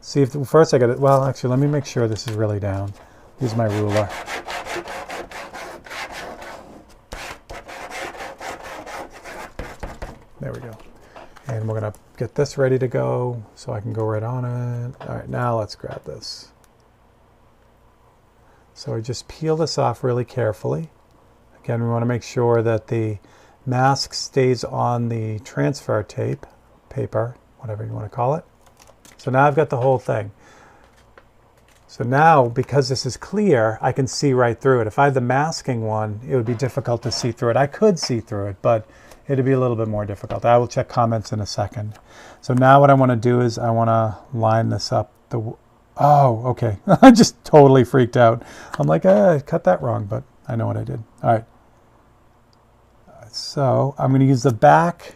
See if first I got it. Well, actually, let me make sure this is really down. Use my ruler. There we go. And we're going to get this ready to go so I can go right on it. All right, now let's grab this. So I just peel this off really carefully. Again, we want to make sure that the mask stays on the transfer tape, paper, whatever you want to call it. So now I've got the whole thing. So now, because this is clear, I can see right through it. If I had the masking one, it would be difficult to see through it. I could see through it, but it'd be a little bit more difficult. I will check comments in a second. So now what I want to do is I want to line this up. Oh, okay. I just totally freaked out. I'm like, I cut that wrong, but I know what I did. All right. So I'm going to use the back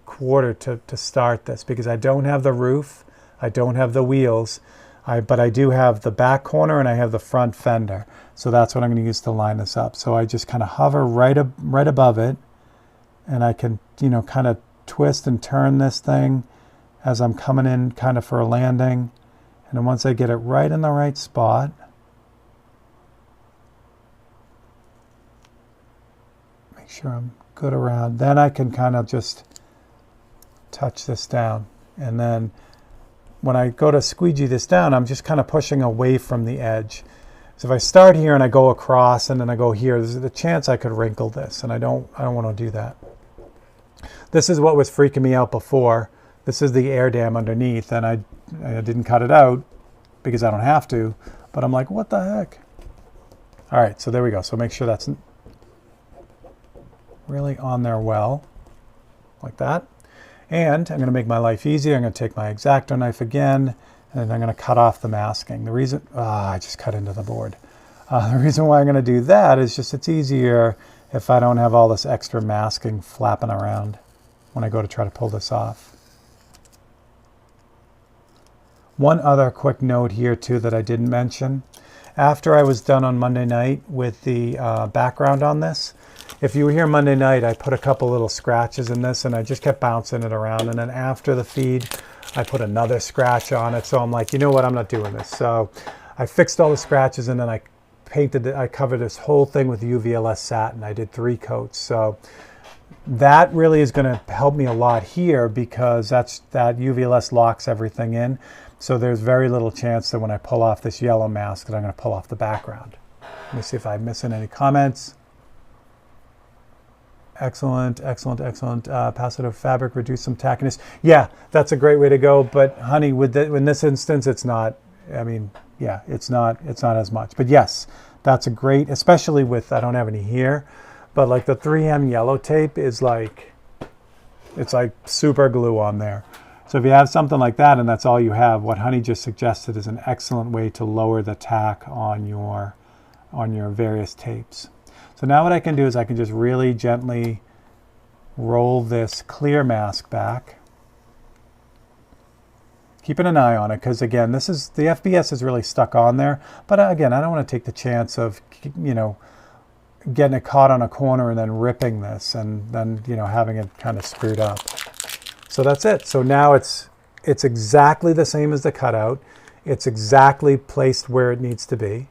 quarter to start this, because I don't have the roof, I don't have the wheels, but I do have the back corner and I have the front fender. So that's what I'm going to use to line this up. So I just kind of hover right above it, and I can, kind of twist and turn this thing as I'm coming in kind of for a landing. And then once I get it right in the right spot, make sure I'm good around, then I can kind of just touch this down. And then when I go to squeegee this down, I'm just kind of pushing away from the edge. So if I start here and I go across and then I go here, there's a chance I could wrinkle this, and I don't want to do that. This is what was freaking me out before. This is the air dam underneath, and I didn't cut it out, because I don't have to, but I'm like, what the heck? All right, so there we go. So make sure that's really on there well, like that. And I'm going to make my life easier. I'm going to take my X-Acto knife again, and I'm going to cut off the masking. The reason, I just cut into the board. The reason why I'm going to do that is just it's easier if I don't have all this extra masking flapping around when I go to try to pull this off. One other quick note here too that I didn't mention. After I was done on Monday night with the background on this, if you were here Monday night, I put a couple little scratches in this and I just kept bouncing it around. And then after the feed, I put another scratch on it. So I'm like, you know what, I'm not doing this. So I fixed all the scratches and then I painted it. I covered this whole thing with UVLS satin. I did 3 coats. So that really is going to help me a lot here because that UVLS locks everything in. So there's very little chance that when I pull off this yellow mask that I'm going to pull off the background. Let me see if I'm missing any comments. Excellent, excellent, excellent. Passive fabric, reduce some tackiness. Yeah, that's a great way to go. But honey, in this instance, it's not. I mean, yeah, it's not as much. But yes, that's a great, especially with, I don't have any here, but like the 3M yellow tape is like, it's like super glue on there. So if you have something like that and that's all you have, what Honey just suggested is an excellent way to lower the tack on your various tapes. So now what I can do is I can just really gently roll this clear mask back. Keeping an eye on it because again, the FBS is really stuck on there. But again, I don't want to take the chance of, you know, getting it caught on a corner and then ripping this and then, you know, having it kind of screwed up. So that's it. So now it's exactly the same as the cutout. It's exactly placed where it needs to be,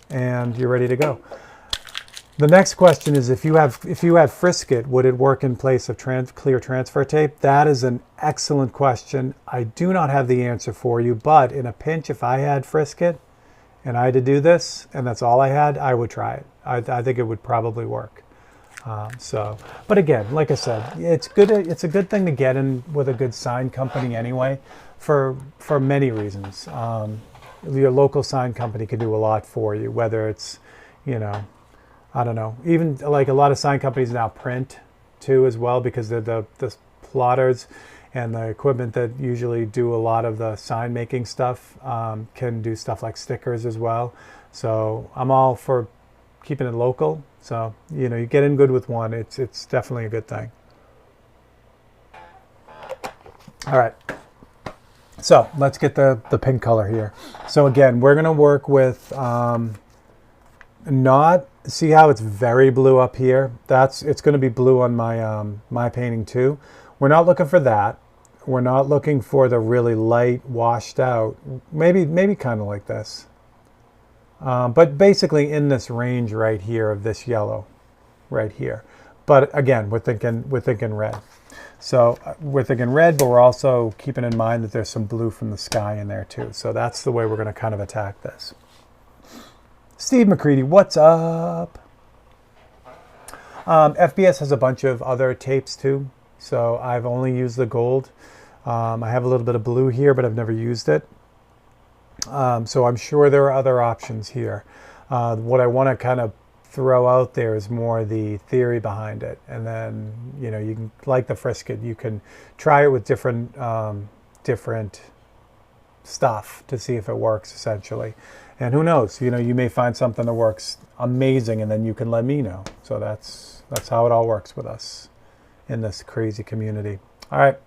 and you're ready to go. The next question is if you have Frisket, would it work in place of clear transfer tape? That is an excellent question. I do not have the answer for you, but in a pinch, if I had Frisket and I had to do this, and that's all I had, I would try it. I think it would probably work. But again, like I said, it's good. It's a good thing to get in with a good sign company anyway, for many reasons. Your local sign company can do a lot for you, whether it's, you know, I don't know, even like a lot of sign companies now print too as well, because they're the plotters and the equipment that usually do a lot of the sign making stuff can do stuff like stickers as well. So I'm all for keeping it local. So, you know, you get in good with one, it's definitely a good thing. All right. So let's get the pink color here. So again, we're going to work with see how it's very blue up here? It's going to be blue on my painting too. We're not looking for that. We're not looking for the really light washed out, maybe kind of like this. But basically in this range right here of this yellow right here. But again, we're thinking red. So we're thinking red, but we're also keeping in mind that there's some blue from the sky in there too. So that's the way we're going to kind of attack this. Steve McCready, what's up? FBS has a bunch of other tapes too. So I've only used the gold. I have a little bit of blue here, but I've never used it. So I'm sure there are other options here. What I want to kind of throw out there is more the theory behind it. And then, you know, you can, like the Frisket, you can try it with different stuff to see if it works essentially. And who knows, you know, you may find something that works amazing and then you can let me know. So that's how it all works with us in this crazy community. All right,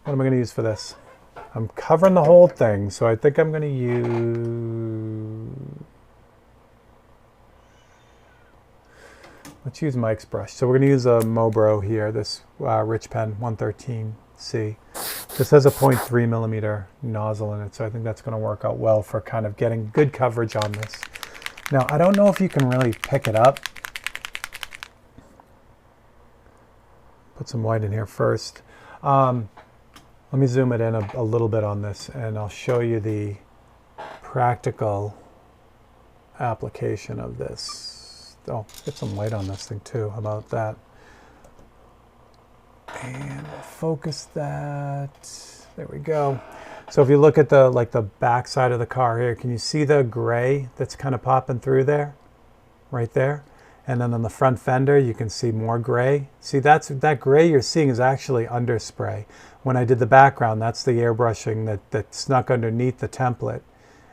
what am I going to use for this? I'm covering the whole thing, so I think I'm going to use... Let's use Mike's brush. So we're going to use a Mobro here, this Rich Pen 113C. This has a 0.3 millimeter nozzle in it, so I think that's going to work out well for kind of getting good coverage on this. Now, I don't know if you can really pick it up. Put some white in here first. Let me zoom it in a little bit on this, and I'll show you the practical application of this. Oh, get some light on this thing too. How about that? And focus that. There we go. So if you look at the back side of the car here, can you see the gray that's kind of popping through there? Right there. And then on the front fender, you can see more gray. See, that gray you're seeing is actually underspray. When I did the background, that's the airbrushing that snuck underneath the template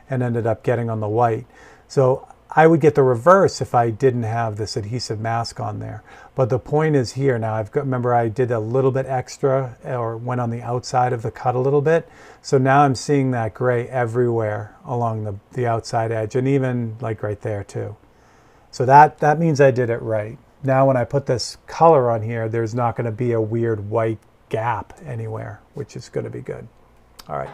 and ended up getting on the white. So I would get the reverse if I didn't have this adhesive mask on there. But the point is here now, remember I did a little bit extra or went on the outside of the cut a little bit. So now I'm seeing that gray everywhere along the outside edge and even like right there too. So that means I did it right. Now when I put this color on here, there's not going to be a weird white gap anywhere, which is going to be good. All right.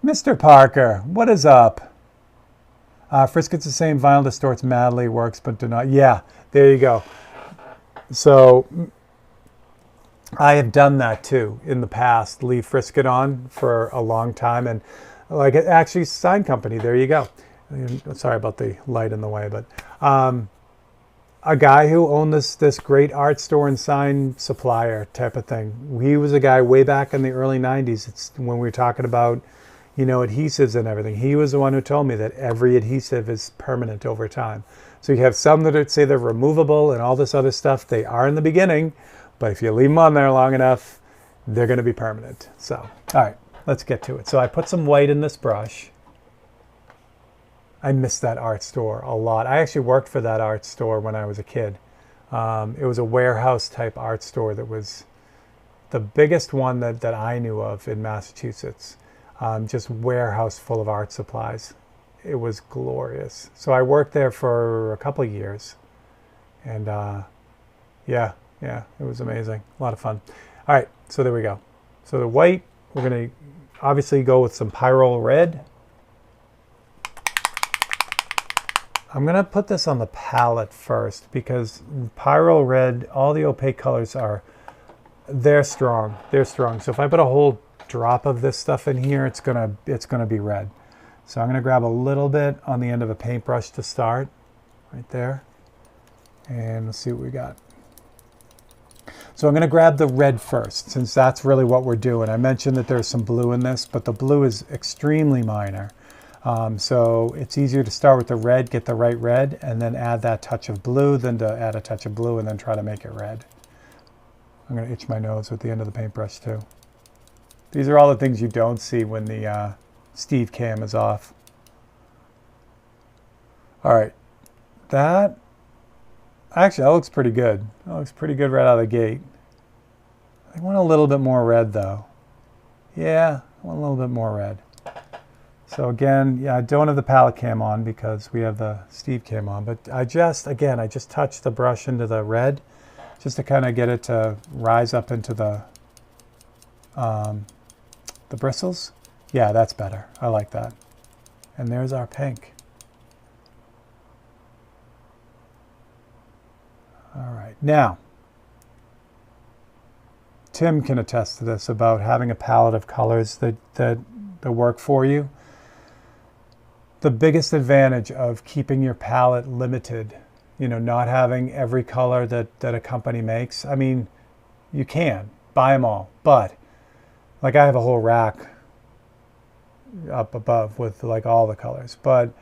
Mr. Parker, what is up? Frisk gets the same vinyl distorts madly, works, but do not. Yeah, there you go. So I have done that too in the past. Leave Frisket on for a long time, and like actually sign company. There you go. Sorry about the light in the way, but a guy who owned this great art store and sign supplier type of thing. He was a guy way back in the early 90s. It's when we were talking about, you know, adhesives and everything. He was the one who told me that every adhesive is permanent over time. So you have some that say they're removable and all this other stuff. They are in the beginning, but if you leave them on there long enough, they're going to be permanent. So, all right, let's get to it. So I put some white in this brush. I miss that art store a lot. I actually worked for that art store when I was a kid. It was a warehouse type art store that was the biggest one that I knew of in Massachusetts. Just warehouse full of art supplies. It was glorious. So I worked there for a couple of years. And yeah, it was amazing. A lot of fun. All right, so there we go. So the white, we're going to obviously go with some Pyrrole Red. I'm going to put this on the palette first because Pyrrole Red, all the opaque colors they're strong. They're strong. So if I put a whole drop of this stuff in here, it's gonna be red. So I'm going to grab a little bit on the end of a paintbrush to start, right there. And let's see what we got. So I'm going to grab the red first, since that's really what we're doing. I mentioned that there's some blue in this, but the blue is extremely minor. So it's easier to start with the red, get the right red, and then add that touch of blue, than to add a touch of blue and then try to make it red. I'm going to itch my nose with the end of the paintbrush too. These are all the things you don't see when the Steve cam is off. All right, that looks pretty good. That looks pretty good right out of the gate. I want a little bit more red though. Yeah, I want a little bit more red. So again, yeah, I don't have the palette cam on because we have the Steve cam on, but I just touched the brush into the red just to kind of get it to rise up into the bristles. Yeah, that's better. I like that. And there's our pink. All right, now, Tim can attest to this about having a palette of colors that work for you. The biggest advantage of keeping your palette limited, you know, not having every color that a company makes. I mean, you can buy them all, but like I have a whole rack up above with like all the colors, but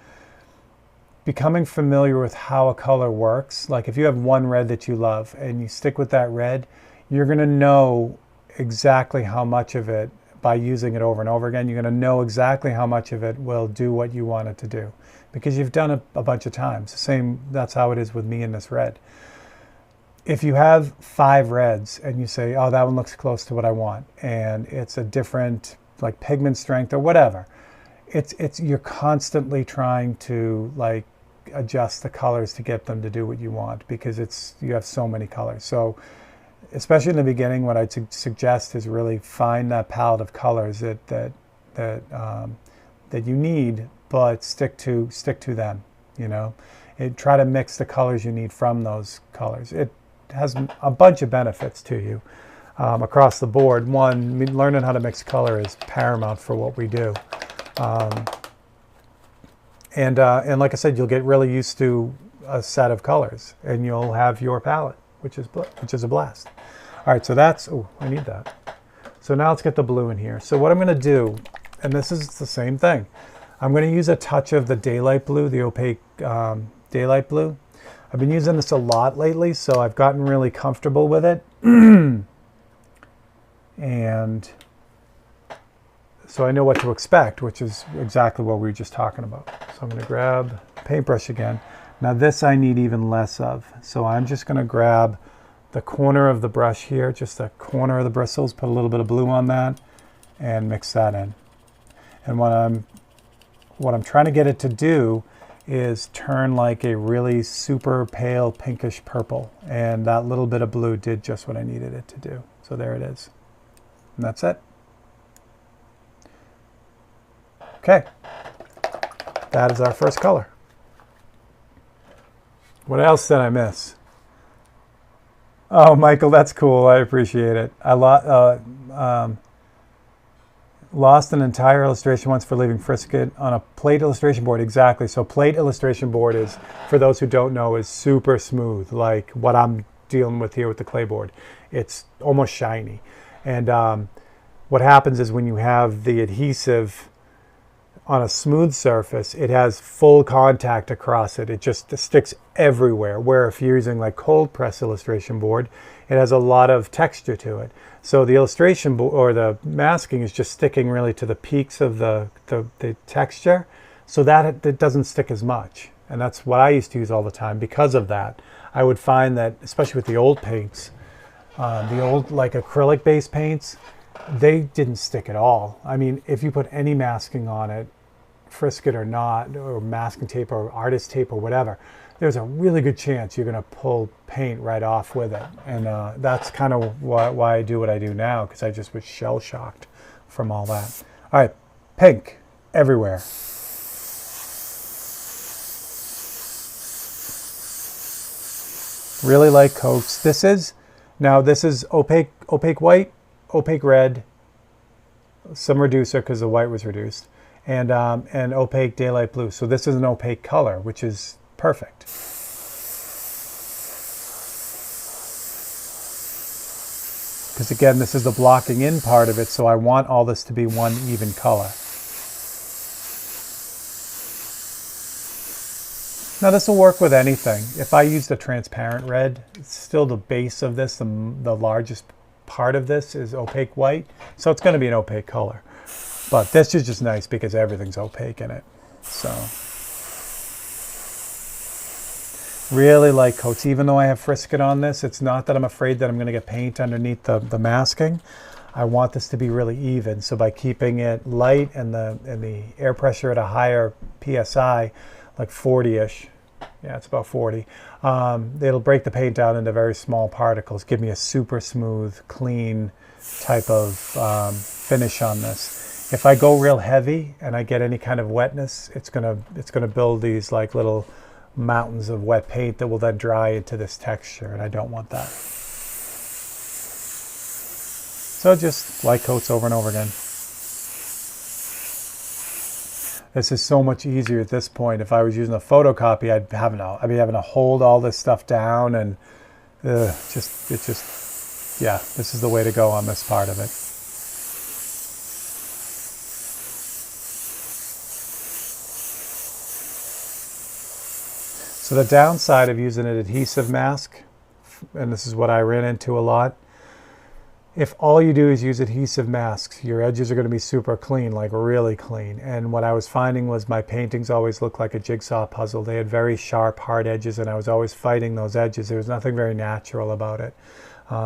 becoming familiar with how a color works, like if you have one red that you love and you stick with that red, you're going to know exactly how much of it, by using it over and over again, you're going to know exactly how much of it will do what you want it to do because you've done it a bunch of times. That's how it is with me in this red. If you have 5 reds and you say, oh, that one looks close to what I want, and it's a different like pigment strength or whatever, you're constantly trying to like adjust the colors to get them to do what you want because you have so many colors. So especially in the beginning, what I'd suggest is really find that palette of colors that you need, but stick to them. You know, try to mix the colors you need from those colors. It has a bunch of benefits to you across the board. One, learning how to mix color is paramount for what we do, and like I said, you'll get really used to a set of colors, and you'll have your palette, which is a blast. All right, so I need that. So now let's get the blue in here. So what I'm going to do, and this is the same thing, I'm going to use a touch of the daylight blue, the opaque daylight blue. I've been using this a lot lately, so I've gotten really comfortable with it. And so I know what to expect, which is exactly what we were just talking about. So I'm going to grab a paintbrush again. Now this I need even less of. So I'm just going to grab the corner of the brush here, just the corner of the bristles, put a little bit of blue on that, and mix that in. And what I'm trying to get it to do is turn like a really super pale pinkish purple. And that little bit of blue did just what I needed it to do. So there it is. And that's it. Okay. That is our first color. What else did I miss? Oh, Michael, that's cool. I appreciate it. I lost an entire illustration once for leaving Frisket on a plate illustration board. Exactly. So plate illustration board is, for those who don't know, is super smooth, like what I'm dealing with here with the clay board. It's almost shiny. And what happens is when you have the adhesive on a smooth surface, it has full contact across it. It just sticks everywhere. Where if you're using like cold press illustration board, it has a lot of texture to it. So the illustration board or the masking is just sticking really to the peaks of the texture, so that it doesn't stick as much. And that's what I used to use all the time. Because of that, I would find that, especially with the old paints, the old like acrylic based paints, they didn't stick at all. I mean, if you put any masking on it, Frisket or not, or masking tape or artist tape or whatever, there's a really good chance you're going to pull paint right off with it. And that's kind of why I do what I do now, because I just was shell shocked from all that. All right, pink everywhere. Really like coats. This is opaque white, opaque red, some reducer because the white was reduced, and opaque daylight blue. So this is an opaque color, which is perfect. Because again, this is the blocking in part of it, so I want all this to be one even color. Now this will work with anything. If I used a transparent red, it's still the base of this, the largest part of this is opaque white, so it's going to be an opaque color. But this is just nice because everything's opaque in it. So really like coats. Even though I have Frisket on this, it's not that I'm afraid that I'm going to get paint underneath the masking. I want this to be really even. So by keeping it light and the air pressure at a higher PSI, like 40-ish, yeah, it's about 40, it'll break the paint down into very small particles, give me a super smooth, clean type of finish on this. If I go real heavy and I get any kind of wetness, it's gonna build these like little mountains of wet paint that will then dry into this texture, and I don't want that. So just light coats over and over again. This is so much easier at this point. If I was using a photocopy, I'd be having to hold all this stuff down, and yeah, this is the way to go on this part of it. So the downside of using an adhesive mask, and this is what I ran into a lot, if all you do is use adhesive masks, your edges are going to be super clean, like really clean. And what I was finding was my paintings always looked like a jigsaw puzzle. They had very sharp, hard edges, and I was always fighting those edges. There was nothing very natural about it.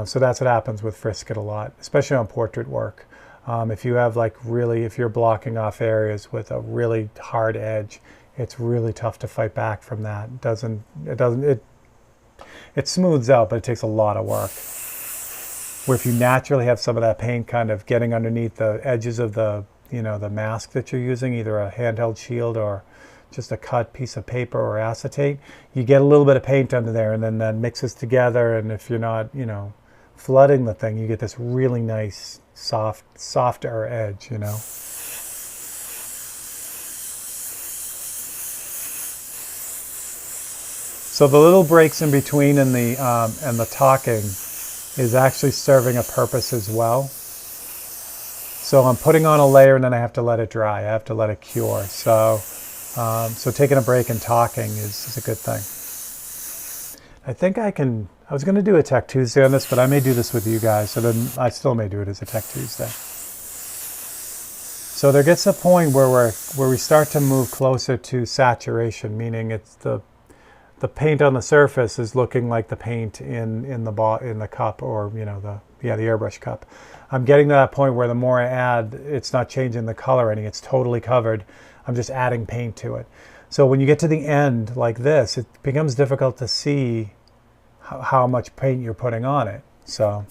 So that's what happens with Frisket a lot, especially on portrait work. If you have if you're blocking off areas with a really hard edge, it's really tough to fight back from that. It smooths out, but it takes a lot of work. Where if you naturally have some of that paint kind of getting underneath the edges of the mask that you're using, either a handheld shield or just a cut piece of paper or acetate, you get a little bit of paint under there, and then that mixes together, and if you're not, flooding the thing, you get this really nice, softer edge, So the little breaks in between and the talking is actually serving a purpose as well. So I'm putting on a layer and then I have to let it dry. I have to let it cure. So, so taking a break and talking is a good thing. I think I was going to do a Tech Tuesday on this, but I may do this with you guys. So then I still may do it as a Tech Tuesday. So there gets a point where we start to move closer to saturation, meaning it's the paint on the surface is looking like the paint in the cup, or the airbrush cup. I'm getting to that point where the more I add, it's not changing the color any. It's totally covered. I'm just adding paint to it. So when you get to the end like this, it becomes difficult to see how much paint you're putting on it. So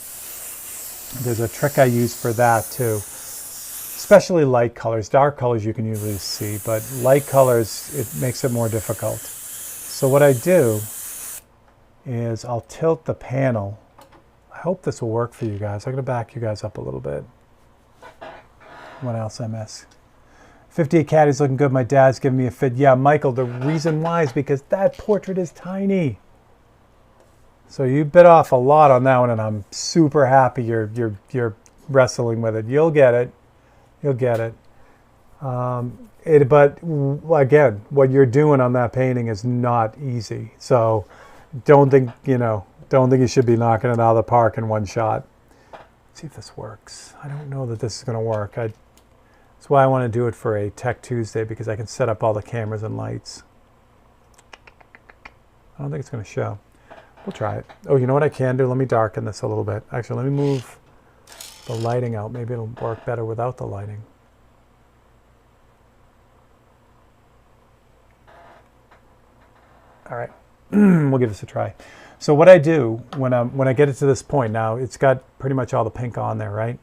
there's a trick I use for that too. Especially light colors. Dark colors you can usually see, but light colors, it makes it more difficult. So what I do is I'll tilt the panel. I hope this will work for you guys. I'm going to back you guys up a little bit. What else I miss? 58 Caddy's looking good. My dad's giving me a fit. Yeah, Michael, the reason why is because that portrait is tiny. So you bit off a lot on that one, and I'm super happy you're wrestling with it. You'll get it. You'll get it. But again, what you're doing on that painting is not easy. So don't think you should be knocking it out of the park in one shot. Let's see if this works. I don't know that this is going to work. That's why I want to do it for a Tech Tuesday, because I can set up all the cameras and lights. I don't think it's going to show. We'll try it. Oh, you know what I can do? Let me darken this a little bit. Actually, let me move the lighting out. Maybe it'll work better without the lighting. All right, we'll give this a try. So what I do when I get it to this point, now it's got pretty much all the pink on there, right?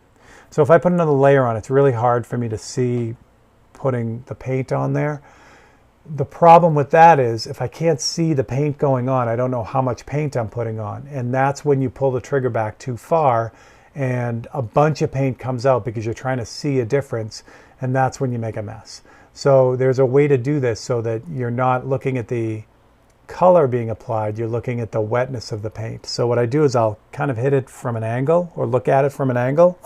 So if I put another layer on, it's really hard for me to see putting the paint on there. The problem with that is if I can't see the paint going on, I don't know how much paint I'm putting on. And that's when you pull the trigger back too far and a bunch of paint comes out because you're trying to see a difference, and that's when you make a mess. So there's a way to do this so that you're not looking at the color being applied, you're looking at the wetness of the paint. So what I do is I'll kind of hit it from an angle, or look at it from an angle.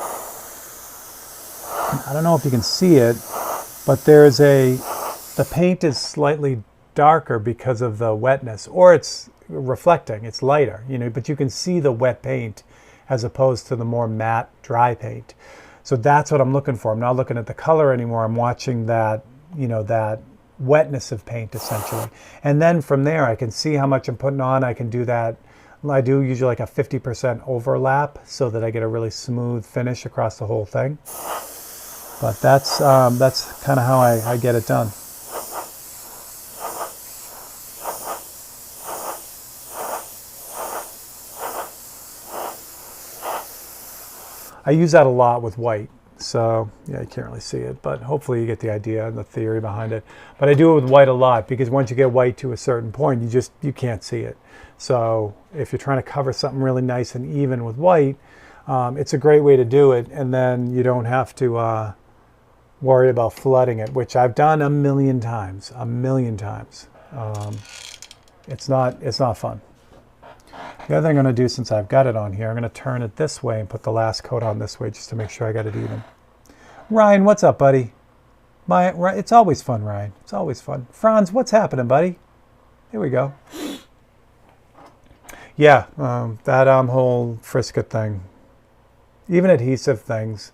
I don't know if you can see it, but the paint is slightly darker because of the wetness, or it's reflecting, it's lighter, but you can see the wet paint as opposed to the more matte dry paint. So that's what I'm looking for. I'm not looking at the color anymore. I'm watching that, that wetness of paint essentially. And then from there I can see how much I'm putting on. I can do that. I do usually like a 50% overlap so that I get a really smooth finish across the whole thing. But that's kind of how I get it done. I use that a lot with white. So yeah, you can't really see it, but hopefully you get the idea and the theory behind it. But I do it with white a lot because once you get white to a certain point, you can't see it. So if you're trying to cover something really nice and even with white, it's a great way to do it. And then you don't have to worry about flooding it, which I've done a million times. It's not fun. The other thing I'm going to do, since I've got it on here, I'm going to turn it this way and put the last coat on this way just to make sure I got it even. Ryan, what's up, buddy? It's always fun, Ryan. It's always fun. Franz, what's happening, buddy? Here we go. Yeah, that whole Frisket thing, even adhesive things.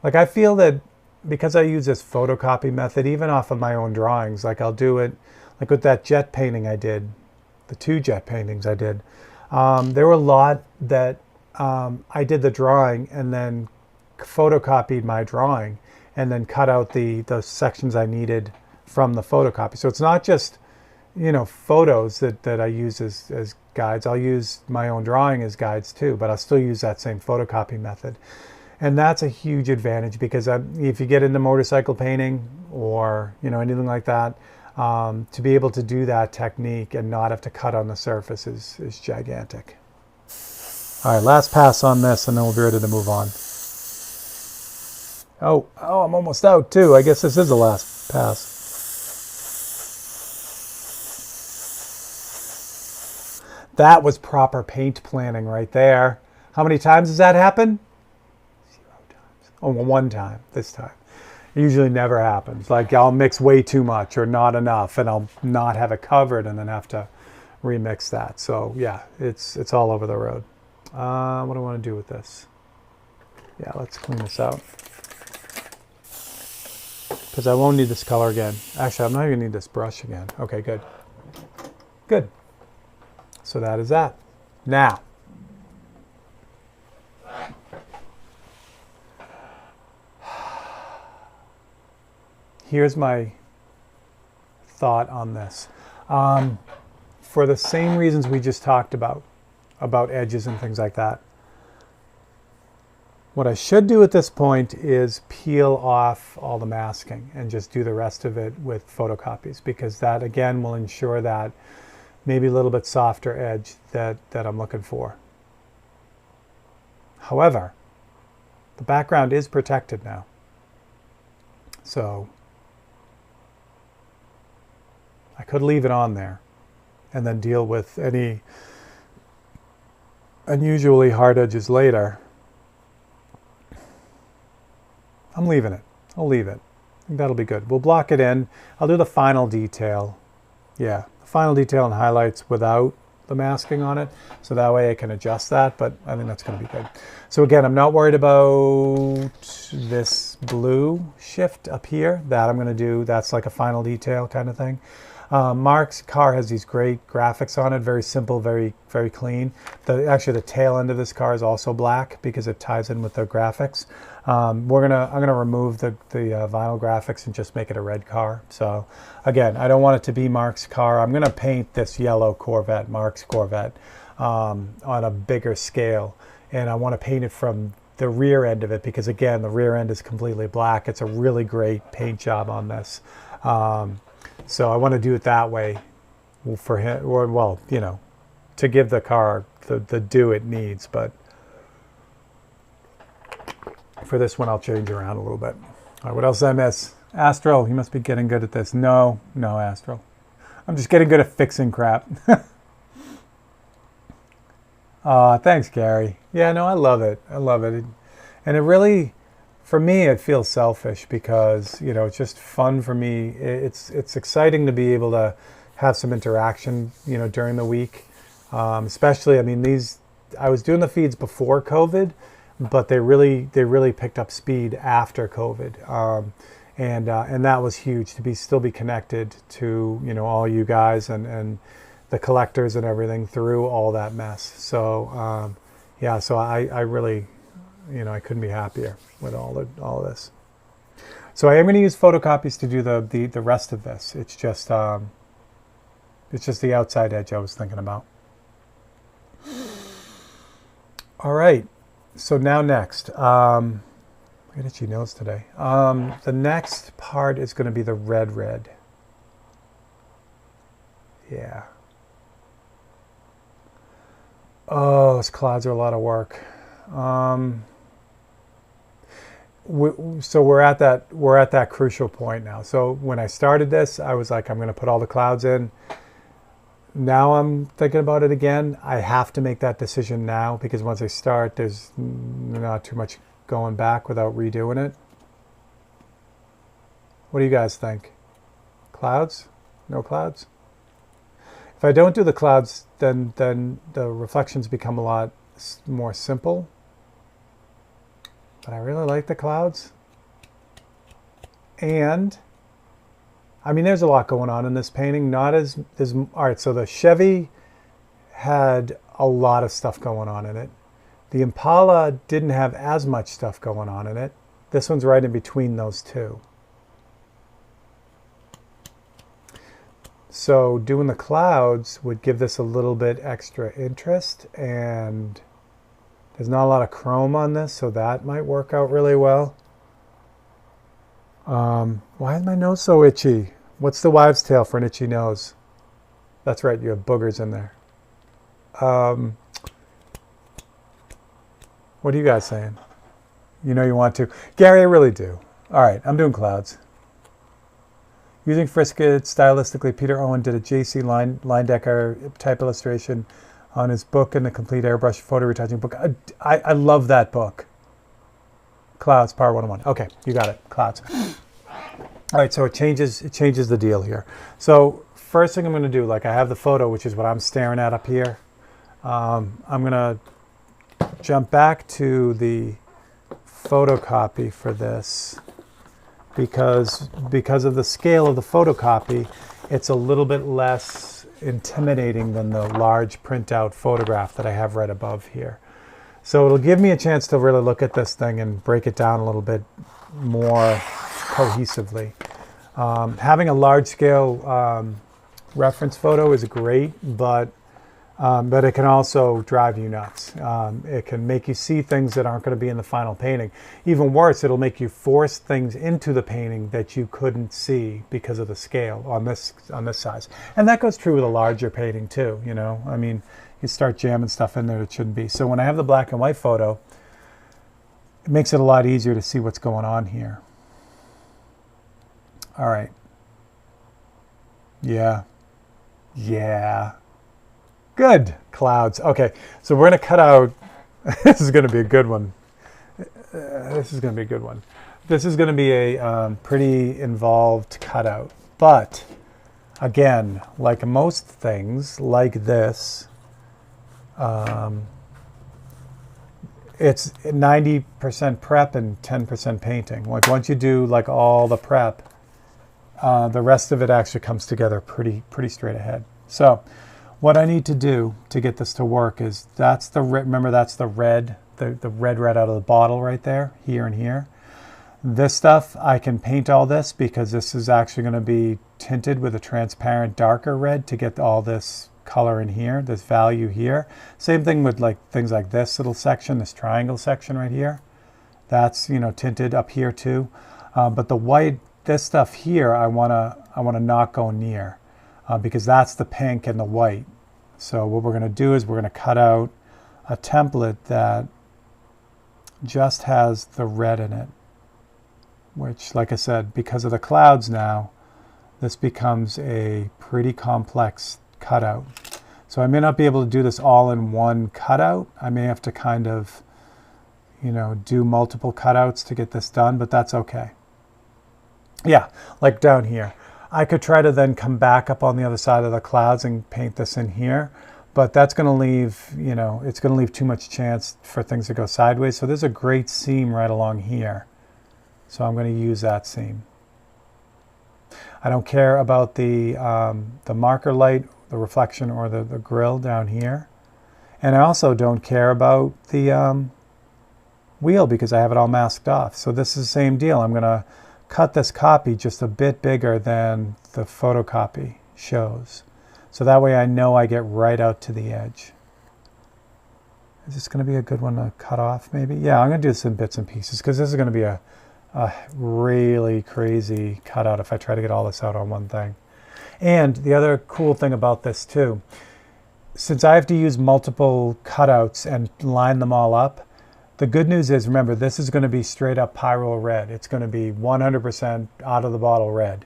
Like I feel that because I use this photocopy method, even off of my own drawings, like I'll do it, like with that jet painting I did, the 2 jet paintings I did. There were a lot that I did the drawing and then photocopied my drawing and then cut out the sections I needed from the photocopy. So it's not just, photos that I use as guides. I'll use my own drawing as guides too, but I'll still use that same photocopy method. And that's a huge advantage because if you get into motorcycle painting or, anything like that, to be able to do that technique and not have to cut on the surface is gigantic. All right, last pass on this and then we'll be ready to move on. Oh, I'm almost out too. I guess this is the last pass. That was proper paint planning right there. How many times has that happened? 0 times. Oh, well, one time, this time. It usually never happens. Like I'll mix way too much or not enough, and I'll not have it covered and then have to remix that. So yeah, it's all over the road. What do I want to do with this? Yeah, let's clean this out. Because I won't need this color again. Actually, I'm not even going to need this brush again. Okay, good. Good. So that is that. Now, here's my thought on this. For the same reasons we just talked about edges and things like that, what I should do at this point is peel off all the masking and just do the rest of it with photocopies, because that again will ensure that maybe a little bit softer edge that I'm looking for. However, the background is protected now. So I could leave it on there and then deal with any unusually hard edges later. I'm leaving it. I'll leave it. I think that'll be good. We'll block it in. I'll do the final detail. Yeah, the final detail and highlights without the masking on it. So that way I can adjust that, but I think that's going to be good. So again, I'm not worried about this blue shift up here. That I'm going to do. That's like a final detail kind of thing. Mark's car has these great graphics on it, very simple, very, very clean. Actually, the tail end of this car is also black because it ties in with the graphics. I'm gonna remove the vinyl graphics and just make it a red car. So again, I don't want it to be Mark's car. I'm gonna paint this yellow Corvette, Mark's Corvette, on a bigger scale, and I want to paint it from the rear end of it because again, the rear end is completely black. It's a really great paint job on this. So I want to do it that way for him, or well, you know, to give the car the due it needs. But for this one, I'll change around a little bit. All right, what else did I miss? Astral, you must be getting good at this. No, Astral. I'm just getting good at fixing crap. Thanks, Gary. Yeah, no, I love it. I love it. And it really, for me, it feels selfish because, you know, it's just fun for me. It's exciting to be able to have some interaction, you know, during the week. Especially, I mean, I was doing the feeds before COVID, but they really picked up speed after COVID. And that was huge to still be connected to, you know, all you guys and the collectors and everything through all that mess. So, yeah, so I really, you know, I couldn't be happier with all of this. So I am going to use photocopies to do the rest of this. It's just the outside edge I was thinking about. All right. So now next, I got itchy nose today. The next part is going to be the red. Yeah. Oh, those clouds are a lot of work. So we're at that crucial point now. So when I started this, I was like, I'm going to put all the clouds in. Now I'm thinking about it again. I have to make that decision now because once I start, there's not too much going back without redoing it. What do you guys think? Clouds? No clouds? If I don't do the clouds, then the reflections become a lot more simple. But I really like the clouds. And I mean, there's a lot going on in this painting. All right, so the Chevy had a lot of stuff going on in it. The Impala didn't have as much stuff going on in it. This one's right in between those two. So doing the clouds would give this a little bit extra interest, and there's not a lot of chrome on this, so that might work out really well. Why is my nose so itchy? What's the wives' tale for an itchy nose? That's right, you have boogers in there. What are you guys saying? You know you want to. Gary, I really do. All right, I'm doing clouds. Using Frisket stylistically, Peter Owen did a J.C. Leyendecker type illustration on his book and the complete airbrush photo retouching book. I love that book. Clouds, part 101. Okay, you got it. Clouds. All right, so it changes the deal here. So first thing I'm going to do, like I have the photo, which is what I'm staring at up here. I'm going to jump back to the photocopy for this because of the scale of the photocopy, it's a little bit less intimidating than the large printout photograph that I have right above here. So it'll give me a chance to really look at this thing and break it down a little bit more cohesively. Having a large-scale reference photo is great, but it can also drive you nuts. It can make you see things that aren't going to be in the final painting. Even worse, it'll make you force things into the painting that you couldn't see because of the scale on this size. And that goes true with a larger painting too. You know, I mean, you start jamming stuff in there that shouldn't be. So when I have the black and white photo, it makes it a lot easier to see what's going on here. All right. Yeah. Good. Clouds. Okay, so we're going to cut out. This is going to be a good one. This is going to be a pretty involved cutout. But again, like most things like this, it's 90% prep and 10% painting. Like once you do like all the prep, the rest of it actually comes together pretty straight ahead. So what I need to do to get this to work is remember that's the red right out of the bottle right there, here and here. This stuff, I can paint all this because this is actually going to be tinted with a transparent darker red to get all this color in here, this value here. Same thing with like things like this little section, this triangle section right here. That's, you know, tinted up here too. But the white, this stuff here, I wanna not go near. Because that's the pink and the white. So what we're going to do is we're going to cut out a template that just has the red in it, which, like I said, because of the clouds now, this becomes a pretty complex cutout. So I may not be able to do this all in one cutout. I may have to kind of, you know, do multiple cutouts to get this done, but that's okay. Yeah, like down here. I could try to then come back up on the other side of the clouds and paint this in here, but that's going to leave, you know, it's going to leave too much chance for things to go sideways. So there's a great seam right along here. So I'm going to use that seam. I don't care about the marker light, the reflection, or the grill down here. And I also don't care about the wheel because I have it all masked off. So this is the same deal. I'm going to cut this copy just a bit bigger than the photocopy shows. So that way I know I get right out to the edge. Is this going to be a good one to cut off maybe? Yeah, I'm going to do this in bits and pieces because this is going to be a really crazy cutout if I try to get all this out on one thing. And the other cool thing about this too, since I have to use multiple cutouts and line them all up, the good news is, remember, this is going to be straight up pyro red. It's going to be 100% out of the bottle red.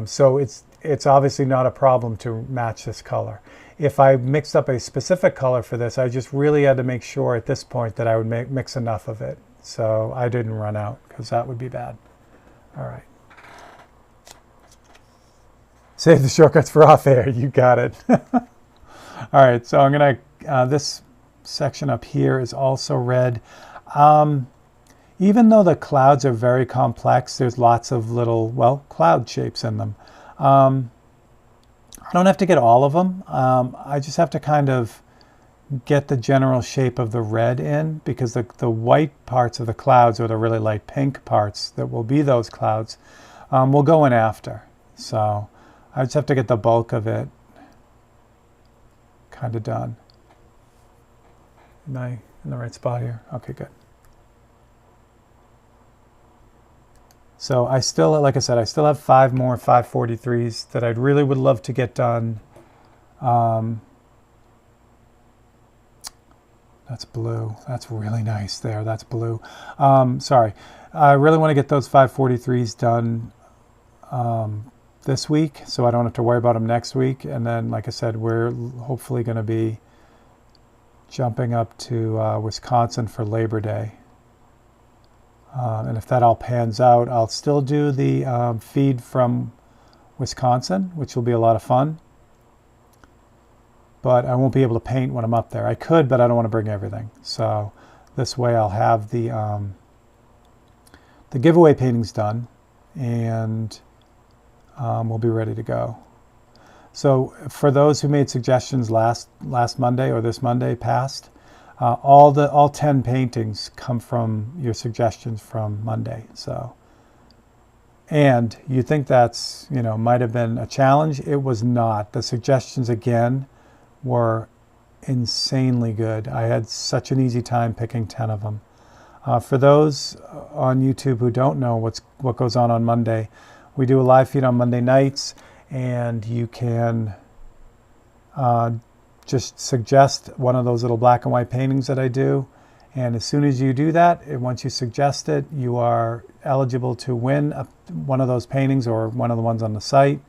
So it's obviously not a problem to match this color. If I mixed up a specific color for this, I just really had to make sure at this point that I would mix enough of it. So I didn't run out because that would be bad. All right. Save the shortcuts for off air. You got it. All right. So I'm going to, this section up here is also red. Even though the clouds are very complex, there's lots of little, well, cloud shapes in them. I don't have to get all of them. I just have to kind of get the general shape of the red in because the white parts of the clouds, or the really light pink parts that will be those clouds, will go in after. So I just have to get the bulk of it kind of done. Am I in the right spot here? Okay, good. So I still, like I said, I still have 5 more 543s that I really would love to get done. That's blue. That's really nice there. That's blue. Sorry. I really want to get those 543s done this week so I don't have to worry about them next week. And then, like I said, we're hopefully going to be jumping up to Wisconsin for Labor Day. And if that all pans out, I'll still do the feed from Wisconsin, which will be a lot of fun. But I won't be able to paint when I'm up there. I could, but I don't want to bring everything. So this way I'll have the giveaway paintings done, and we'll be ready to go. So for those who made suggestions last Monday or this Monday past, all 10 paintings come from your suggestions from Monday. So, and you think that's, might have been a challenge. It was not. The suggestions again were insanely good. I had such an easy time picking 10 of them. For those on YouTube who don't know what goes on Monday, we do a live feed on Monday nights, and you can just suggest one of those little black and white paintings that I do. And as soon as you do that, once you suggest it, you are eligible to win one of those paintings or one of the ones on the site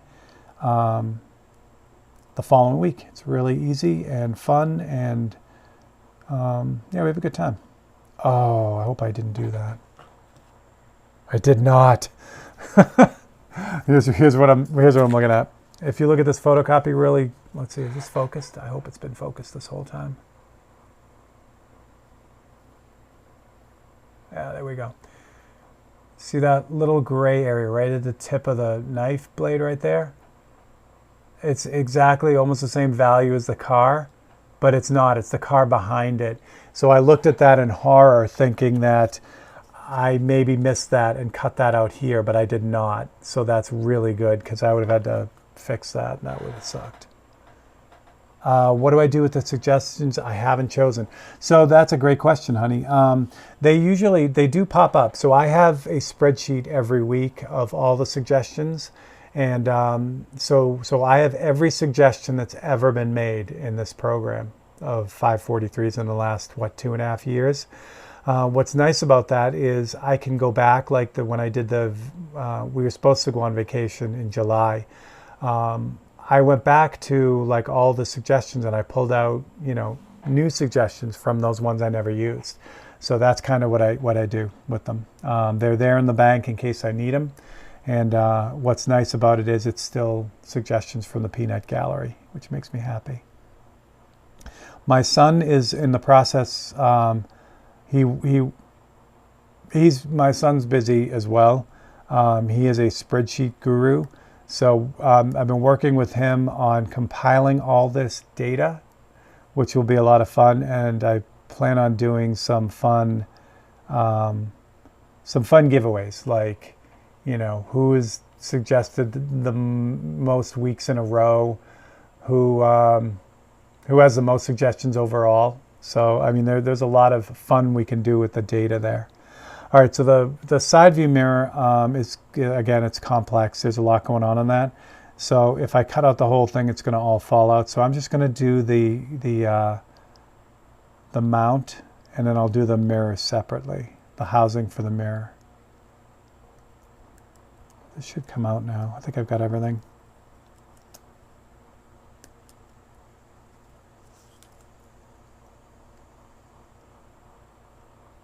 the following week. It's really easy and fun, and we have a good time. Oh, I hope I didn't do that. I did not. Here's what I'm looking at. If you look at this photocopy, really, let's see, is this focused? I hope it's been focused this whole time. Yeah, there we go. See that little gray area right at the tip of the knife blade right there? It's exactly almost the same value as the car, but it's not. It's the car behind it. So I looked at that in horror, thinking that I maybe missed that and cut that out here, but I did not. So that's really good, because I would have had to fix that, and that would have sucked. What do I do with the suggestions I haven't chosen? So that's a great question, honey. They do pop up. So I have a spreadsheet every week of all the suggestions. And so I have every suggestion that's ever been made in this program of 543s in the last, 2.5 years. What's nice about that is I can go back, like when I did we were supposed to go on vacation in July. I went back to like all the suggestions, and I pulled out, new suggestions from those ones I never used. So that's kind of what I do with them. They're there in the bank in case I need them. And what's nice about it is it's still suggestions from the Peanut Gallery, which makes me happy. My son is in the process. My son's busy as well. He is a spreadsheet guru. So I've been working with him on compiling all this data, which will be a lot of fun. And I plan on doing some fun giveaways, like, who has suggested the most weeks in a row, who has the most suggestions overall. So, I mean, there's a lot of fun we can do with the data there. All right, so the side view mirror is, again, it's complex. There's a lot going on that. So if I cut out the whole thing, it's going to all fall out. So I'm just going to do the mount, and then I'll do the mirror separately, the housing for the mirror. This should come out now. I think I've got everything.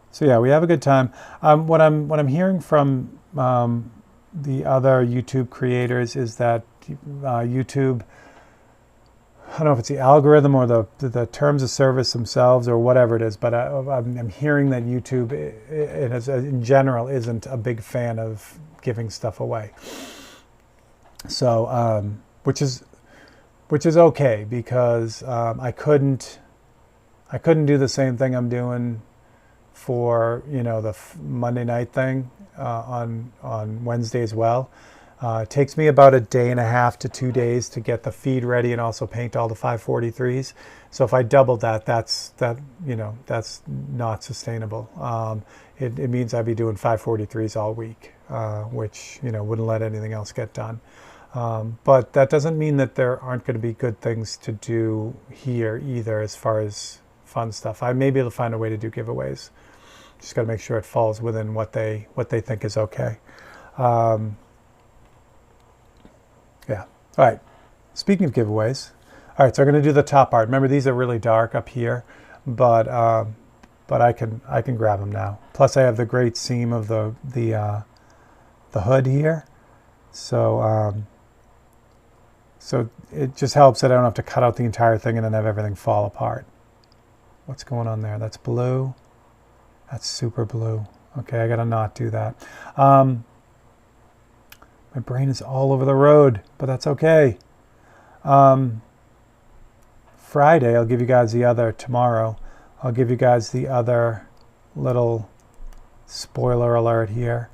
So yeah, we have a good time. What I'm hearing from the other YouTube creators is that YouTube, I don't know if it's the algorithm or the terms of service themselves or whatever it is, but I'm hearing that YouTube in general isn't a big fan of giving stuff away. So which is okay, because I couldn't do the same thing I'm doing for the Monday night thing on Wednesday as well. It takes me about a day and a half to 2 days to get the feed ready and also paint all the 543s. So if I doubled that's not sustainable. It means I'd be doing 543s all week, which wouldn't let anything else get done. But that doesn't mean that there aren't going to be good things to do here either, as far as fun stuff. I may be able to find a way to do giveaways. Just got to make sure it falls within what they think is okay. Yeah. All right. Speaking of giveaways, all right. So I'm going to do the top part. Remember, these are really dark up here, but but I can grab them now. Plus I have the great seam of the hood here, so so it just helps that I don't have to cut out the entire thing and then have everything fall apart. What's going on there? That's blue. That's super blue. Okay, I gotta not do that. My brain is all over the road, but that's okay. Friday, I'll give you guys the other, tomorrow, I'll give you guys the other little spoiler alert here.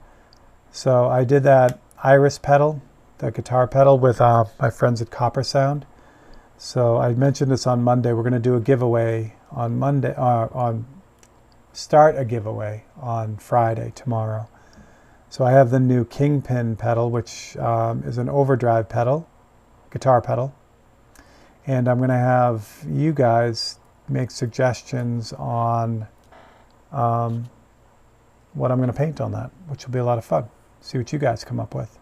So I did that Iris pedal, the guitar pedal, with my friends at Copper Sound. So I mentioned this on Monday. We're going to do a giveaway on Monday, start a giveaway on Friday, tomorrow. So I have the new Kingpin pedal, which is an overdrive pedal, guitar pedal. And I'm going to have you guys make suggestions on what I'm going to paint on that, which will be a lot of fun. See what you guys come up with.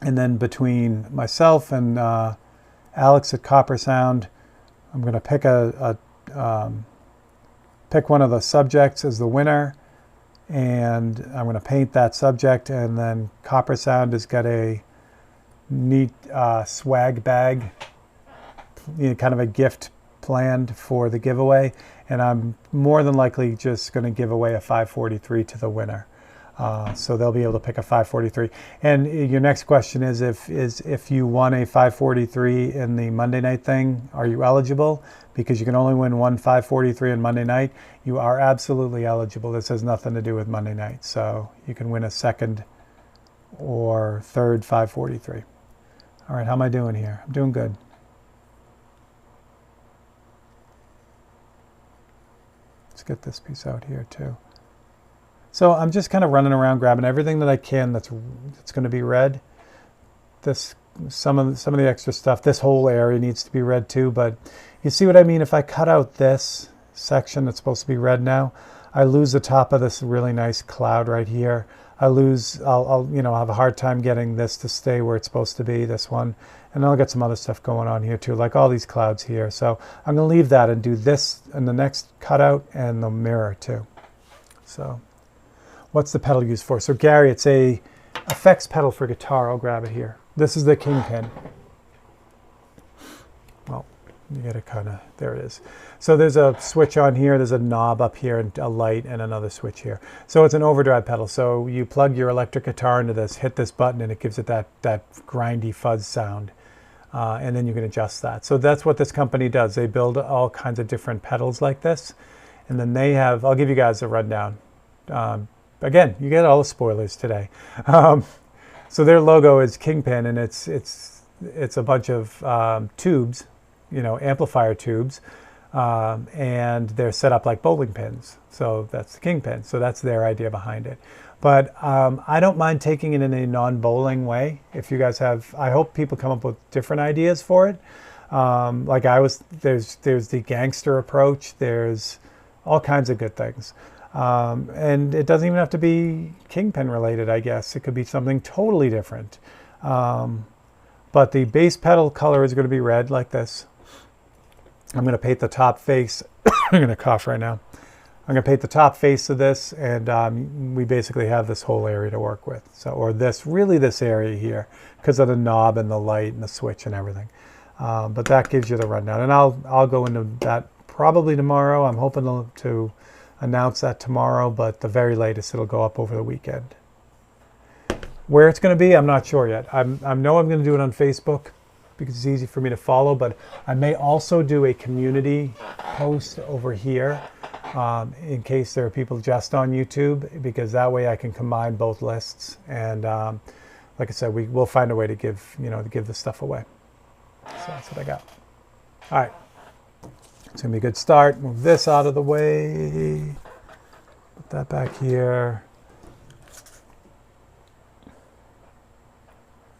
And then between myself and Alex at Copper Sound, I'm going to pick pick one of the subjects as the winner, and I'm going to paint that subject. And then Copper Sound has got a neat swag bag, kind of a gift planned for the giveaway, and I'm more than likely just going to give away a 543 to the winner. So they'll be able to pick a 543. And your next question is if you won a 543 in the Monday night thing, are you eligible? Because you can only win one 543 on Monday night. You are absolutely eligible. This has nothing to do with Monday night. So you can win a second or third 543. All right, how am I doing here? I'm doing good. Let's get this piece out here too. So I'm just kind of running around grabbing everything that I can that's going to be red. Some of the extra stuff. This whole area needs to be red too, but you see what I mean? If I cut out this section that's supposed to be red now, I lose the top of this really nice cloud right here. I'll have a hard time getting this to stay where it's supposed to be, this one. And I'll get some other stuff going on here too, like all these clouds here. So I'm going to leave that and do this in the next cutout and the mirror too. So what's the pedal used for? So Gary, it's a effects pedal for guitar. I'll grab it here. This is the Kingpin. Well, you gotta there it is. So there's a switch on here, there's a knob up here, and a light, and another switch here. So it's an overdrive pedal. So you plug your electric guitar into this, hit this button, and it gives it that grindy fuzz sound. And then you can adjust that. So that's what this company does. They build all kinds of different pedals like this. And then they have, I'll give you guys a rundown. Again, you get all the spoilers today. So their logo is Kingpin, and it's a bunch of tubes, amplifier tubes, and they're set up like bowling pins. So that's the Kingpin. So that's their idea behind it. But I don't mind taking it in a non-bowling way. If you guys have, I hope people come up with different ideas for it. Like there's the gangster approach. There's all kinds of good things. And it doesn't even have to be Kingpin related, I guess. It could be something totally different. But the bass pedal color is going to be red like this. I'm going to paint the top face. I'm going to cough right now. I'm going to paint the top face of this, and we basically have this whole area to work with. So, or this area here, because of the knob and the light and the switch and everything. But that gives you the rundown, and I'll go into that probably tomorrow. I'm hoping to announce that tomorrow, but the very latest it'll go up over the weekend. Where it's going to be, I'm not sure yet. I know I'm going to do it on Facebook because it's easy for me to follow, but I may also do a community post over here in case there are people just on YouTube, because that way I can combine both lists. And like I said, we'll find a way to give this stuff away. So that's what I got. All right. It's going to be a good start. Move this out of the way. Put that back here.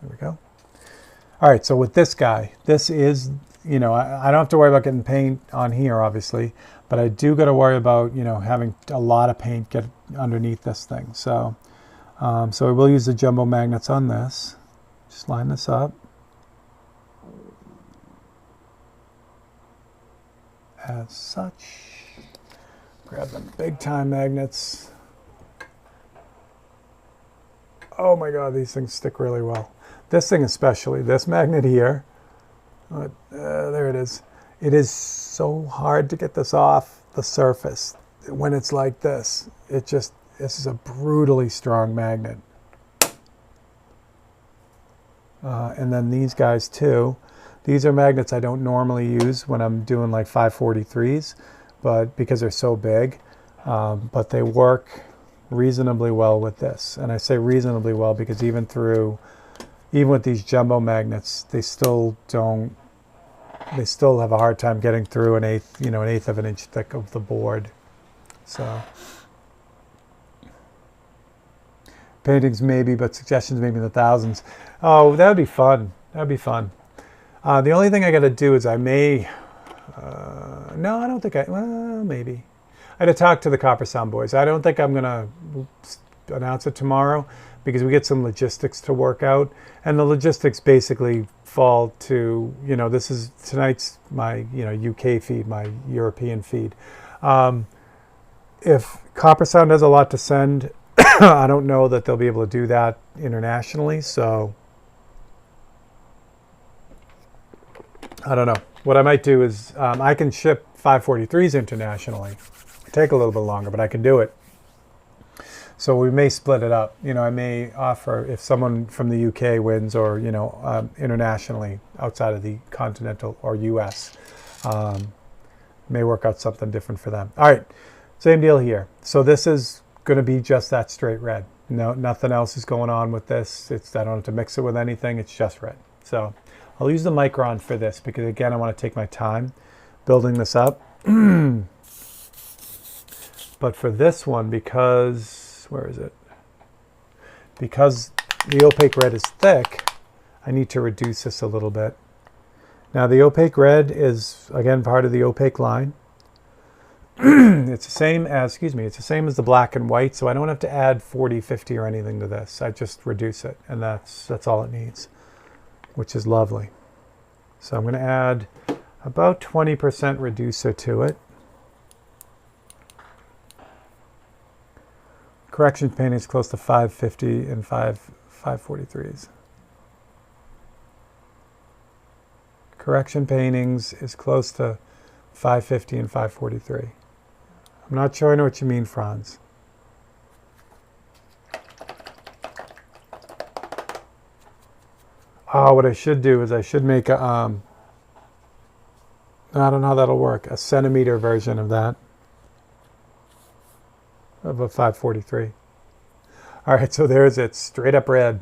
There we go. All right, so with this guy, this is, I don't have to worry about getting paint on here, obviously, but I do got to worry about, having a lot of paint get underneath this thing. So, so I will use the jumbo magnets on this. Just line this up. As such. Grab them big time magnets. Oh my God, these things stick really well. This thing especially, this magnet here, there it is. It is so hard to get this off the surface when it's like this. This is a brutally strong magnet. And then these guys too. These are magnets I don't normally use when I'm doing like 543s, but because they're so big, but they work reasonably well with this. And I say reasonably well because even with these jumbo magnets, they still have a hard time getting through an eighth of an inch thick of the board. So paintings maybe, but suggestions maybe in the thousands. Oh, that would be fun. That'd be fun. The only thing I got to do is maybe. I had to talk to the Copper Sound boys. I don't think I'm going to announce it tomorrow because we get some logistics to work out. And the logistics basically fall to, this is tonight's my, UK feed, my European feed. If Copper Sound has a lot to send, I don't know that they'll be able to do that internationally. So I don't know. What I might do is I can ship 543s internationally. It'll take a little bit longer, but I can do it. So we may split it up. I may offer, if someone from the UK wins or, internationally outside of the continental or US, may work out something different for them. All right, same deal here. So this is going to be just that straight red. No, nothing else is going on with this. I don't have to mix it with anything. It's just red. So I'll use the Micron for this because, again, I want to take my time building this up. But for this one, because the opaque red is thick, I need to reduce this a little bit. Now the opaque red is, again, part of the opaque line. It's the same as the black and white, so I don't have to add 40, 50 or anything to this. I just reduce it, and that's all it needs, which is lovely. So I'm going to add about 20% reducer to it. Correction painting is close to 550 and 543s. Correction paintings is close to 550 and 543. I'm not sure I know what you mean, Franz. Oh, what I should do is I should make a, I don't know how that'll work, a centimeter version of that, of a 543. All right, so there's it, straight up red.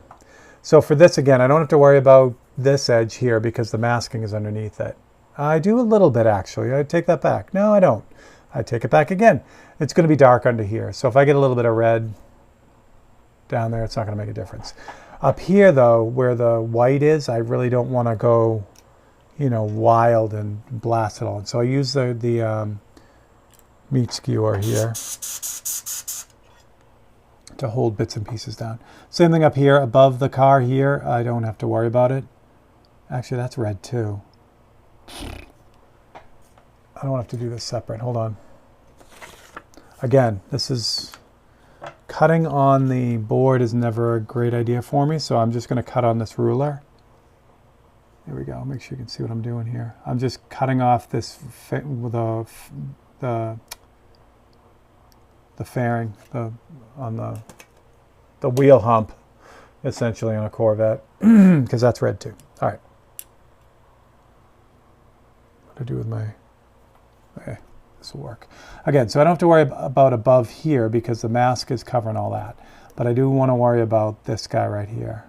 So for this, again, I don't have to worry about this edge here because the masking is underneath it. I do a little bit, actually. I take that back. No, I don't. I take it back again. It's going to be dark under here. So if I get a little bit of red down there, it's not going to make a difference. Up here, though, where the white is, I really don't want to go, wild and blast it all. And so I use the meat skewer here to hold bits and pieces down. Same thing up here above the car here. I don't have to worry about it. Actually, that's red too. I don't have to do this separate. Hold on. Again, this is cutting on the board is never a great idea for me, so I'm just going to cut on this ruler. There we go. Make sure you can see what I'm doing here. I'm just cutting off this the fairing on the wheel hump, essentially, on a Corvette, because that's red too. All right. What do I do with my? Okay, this will work. Again, so I don't have to worry about above here because the mask is covering all that. But I do want to worry about this guy right here.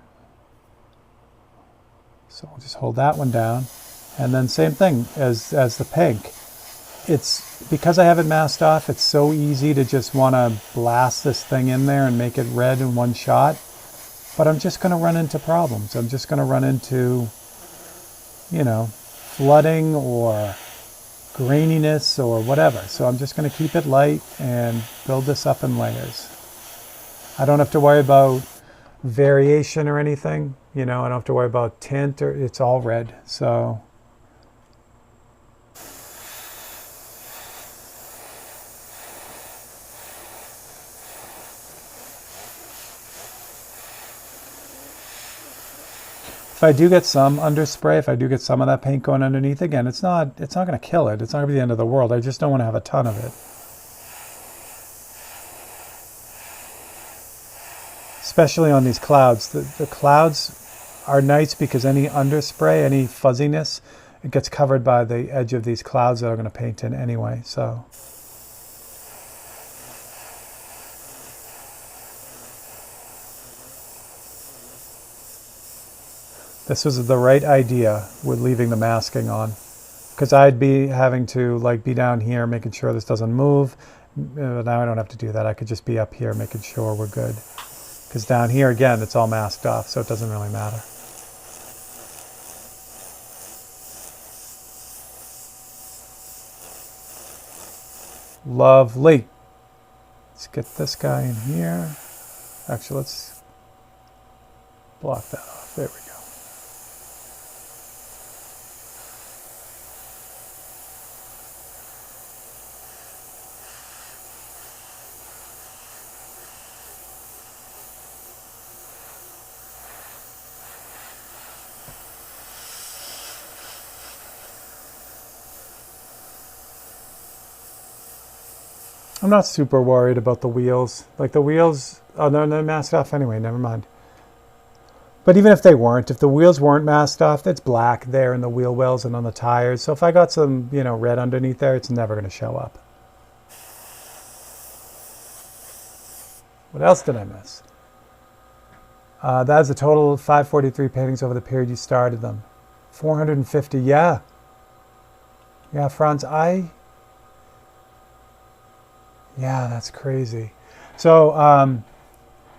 So we'll just hold that one down. And then same thing as the pink. It's because I have it masked off, it's so easy to just want to blast this thing in there and make it red in one shot. But I'm just going to run into problems. I'm just going to run into, flooding or graininess or whatever. So I'm just going to keep it light and build this up in layers. I don't have to worry about variation or anything. I don't have to worry about tint, or it's all red. So If I do get some underspray, if I do get some of that paint going underneath, again, it's not going to kill it. It's not going to be the end of the world. I just don't want to have a ton of it. Especially on these clouds. The clouds are nice because any underspray, any fuzziness, it gets covered by the edge of these clouds that are going to paint in anyway. So this was the right idea with leaving the masking on, because I'd be having to like be down here making sure this doesn't move. Now I don't have to do that. I could just be up here making sure we're good, because down here again it's all masked off, so it doesn't really matter. Lovely. Let's get this guy in here. Actually, let's block that off. There we go. I'm not super worried about the wheels. Like the wheels, oh no, they're masked off anyway, never mind. But even if they weren't, if the wheels weren't masked off, it's black there in the wheel wells and on the tires. So if I got some, you know, red underneath there, it's never going to show up. What else did I miss? That is a total of 543 paintings over the period you started them. 450, yeah. Yeah, Franz, yeah, that's crazy. So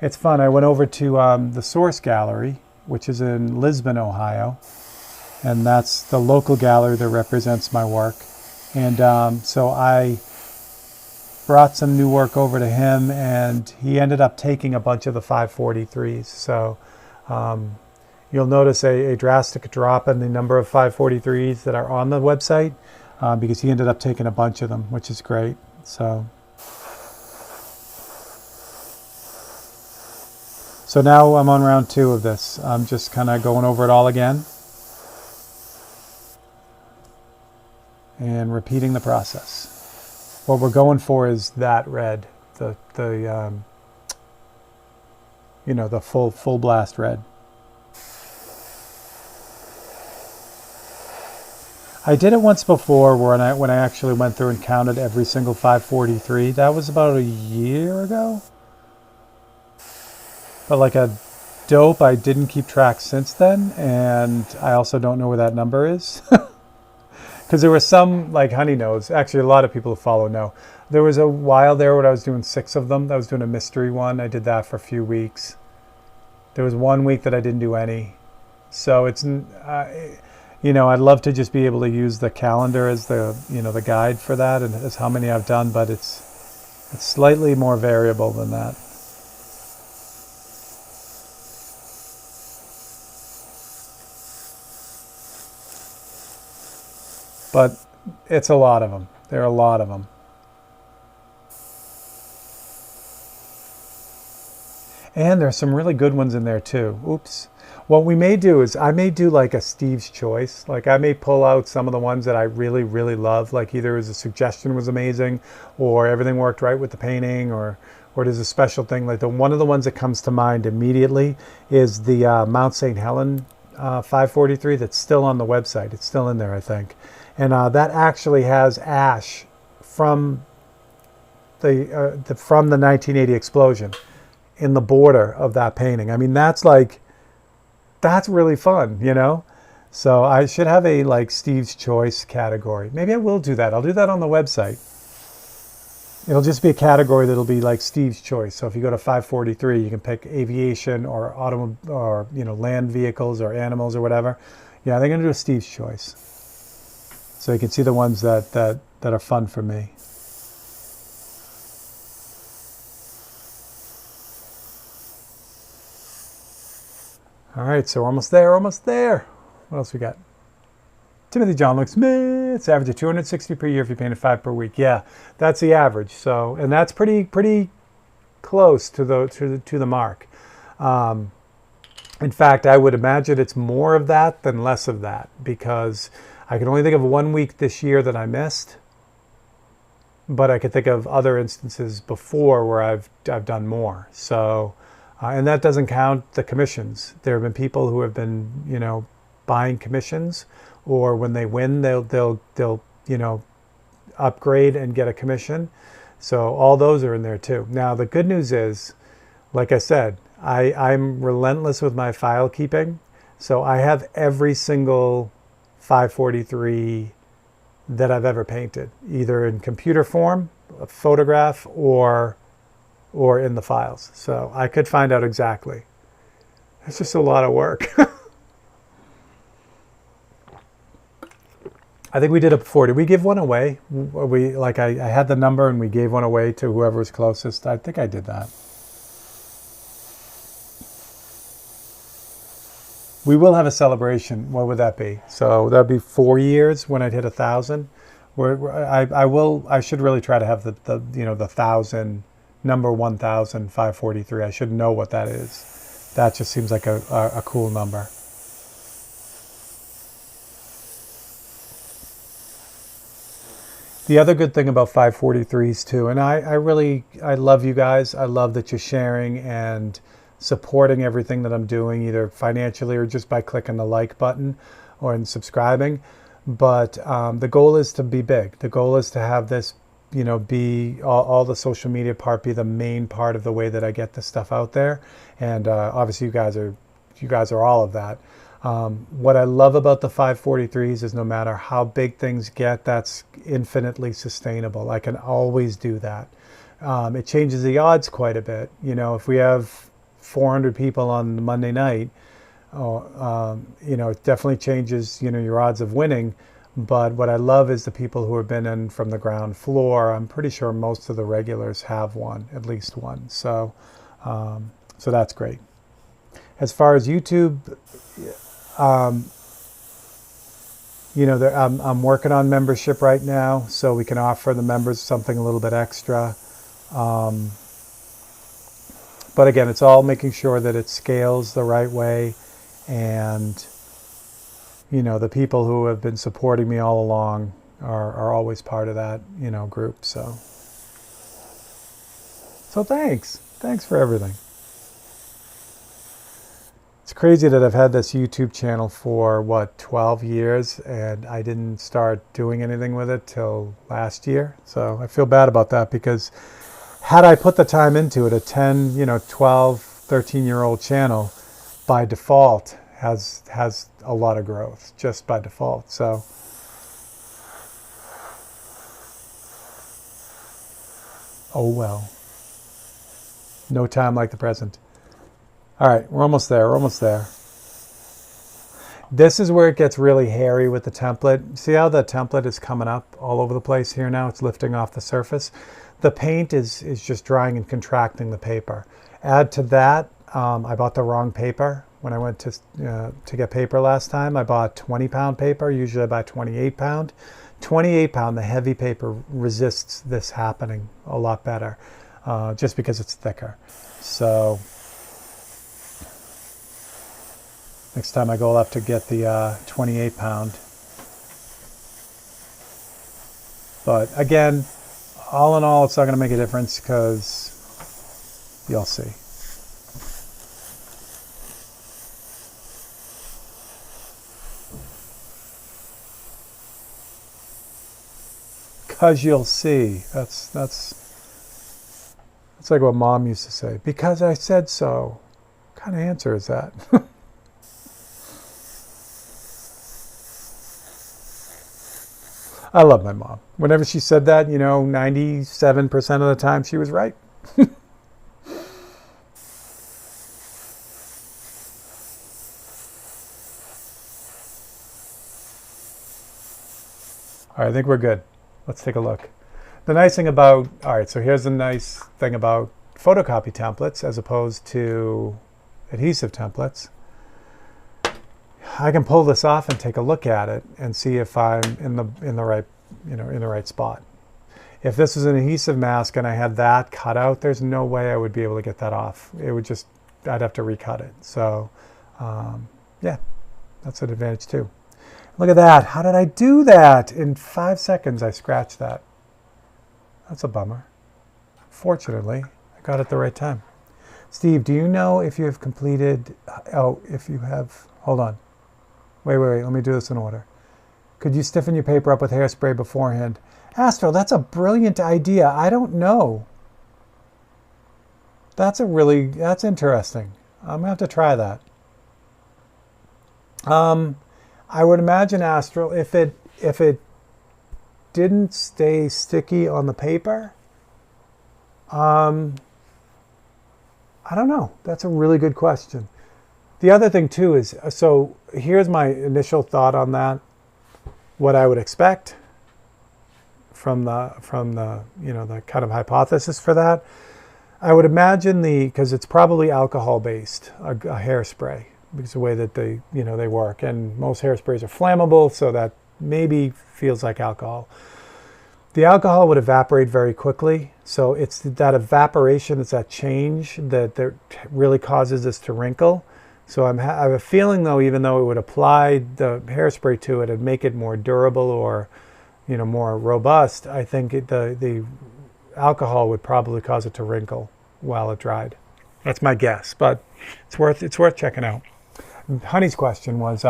it's fun. I went over to the Source Gallery, which is in Lisbon, Ohio. And that's the local gallery that represents my work. And so I brought some new work over to him, and he ended up taking a bunch of the 543s. So you'll notice a drastic drop in the number of 543s that are on the website because he ended up taking a bunch of them, which is great. So now I'm on round 2 of this. I'm just kind of going over it all again and repeating the process. What we're going for is that red, the you know, the full blast red. I did it once before when I actually went through and counted every single 543. That was about a year ago. But like a dope, I didn't keep track since then, and I also don't know where that number is. Because there were some, like Honey knows, actually a lot of people who follow know. There was a while there when I was doing 6 of them. I was doing a mystery one. I did that for a few weeks. There was 1 week that I didn't do any. So it's, you know, I'd love to just be able to use the calendar as the, you know, the guide for that and as how many I've done, but it's slightly more variable than that. But it's a lot of them. There are a lot of them. And there's some really good ones in there too. Oops. What we may do is I may do like a Steve's choice. Like I may pull out some of the ones that I really, really love. Like either as a suggestion was amazing or everything worked right with the painting or there's a special thing. Like one of the ones that comes to mind immediately is the Mount St. Helen 543 that's still on the website. It's still in there, I think. And that actually has ash from the 1980 explosion in the border of that painting. I mean, that's really fun, you know? So I should have a like Steve's Choice category. Maybe I will do that. I'll do that on the website. It'll just be a category that'll be like Steve's Choice. So if you go to 543, you can pick aviation or or you know, land vehicles or animals or whatever. Yeah, they're gonna do a Steve's Choice. So you can see the ones that are fun for me. All right, so we're almost there, almost there. What else we got? Timothy John looks meh. It's average of 260 per year if you painted 5 per week. Yeah, that's the average. So, and that's pretty close to the mark. In fact, I would imagine it's more of that than less of that, because I can only think of 1 week this year that I missed, but I could think of other instances before where I've done more. So, and that doesn't count the commissions. There have been people who have been, buying commissions, or when they win, they'll upgrade and get a commission. So all those are in there too. Now the good news is, like I said, I'm relentless with my file keeping. So I have every single 543 that I've ever painted, either in computer form, a photograph, or in the files. So I could find out exactly. It's just a lot of work. I think we did it before. Did we give one away? I had the number and we gave one away to whoever was closest. I think I did that. We will have a celebration. What would that be? So that'd be 4 years when I'd hit 1,000. I should really try to have the 1,000 number 1,543. I should know what that is. That just seems like a cool number. The other good thing about 543s too, and I love you guys. I love that you're sharing and supporting everything that I'm doing, either financially or just by clicking the like button or in subscribing. But the goal is to be big. The goal is to have this, be all the social media part be the main part of the way that I get this stuff out there. And obviously you guys are all of that. What I love about the 543s is no matter how big things get, that's infinitely sustainable. I can always do that. It changes the odds quite a bit. If we have 400 people on Monday night, it definitely changes, your odds of winning. But what I love is the people who have been in from the ground floor. I'm pretty sure most of the regulars have one, at least one. So that's great. As far as YouTube, I'm working on membership right now, so we can offer the members something a little bit extra. But again, it's all making sure that it scales the right way, and the people who have been supporting me all along are always part of that group. So thanks for everything. It's crazy that I've had this YouTube channel for 12 years, and I didn't start doing anything with it till last year. So I feel bad about that, because had I put the time into it, a 10, 12, 13-year-old channel by default has a lot of growth just by default. So oh well. No time like the present. All right, we're almost there. This is where it gets really hairy with the template. See how the template is coming up all over the place here now? It's lifting off the surface. The paint is just drying and contracting the paper. Add to that, I bought the wrong paper. When I went to get paper last time, I bought 20-pound paper. Usually I buy 28-pound. 28-pound, the heavy paper, resists this happening a lot better, just because it's thicker. So next time I go, I'll have to get the 28-pound. But again, all in all, it's not going to make a difference, because you'll see. Because you'll see. That's like what Mom used to say. Because I said so. What kind of answer is that? I love my mom. Whenever she said that, 97% of the time she was right. All right, I think we're good. Let's take a look. The nice thing about, all right, so here's the nice thing about photocopy templates as opposed to adhesive templates. I can pull this off and take a look at it and see if I'm in the right, in the right spot. If this was an adhesive mask and I had that cut out, there's no way I would be able to get that off. It would just, I'd have to recut it. So Yeah, that's an advantage too. Look at that. How did I do that? In 5 seconds, I scratched that. That's a bummer. Fortunately, I got it at the right time. Steve, do you know if you have completed, if you have, hold on. Wait, let me do this in order. Could you stiffen your paper up with hairspray beforehand? Astro, that's a brilliant idea. I don't know. That's interesting. I'm gonna have to try that. I would imagine, Astral, if it didn't stay sticky on the paper, I don't know. That's a really good question. The other thing too is, so here's my initial thought on that. What I would expect from the the kind of hypothesis for that, I would imagine because it's probably alcohol based, a hairspray, because the way that they work, and most hairsprays are flammable, so that maybe feels like alcohol. The alcohol would evaporate very quickly, so it's that evaporation, it's that change that really causes this to wrinkle. So I have a feeling, though, even though it would apply the hairspray to it and make it more durable or more robust, I think the alcohol would probably cause it to wrinkle while it dried. That's my guess, but it's worth checking out. Honey's question was,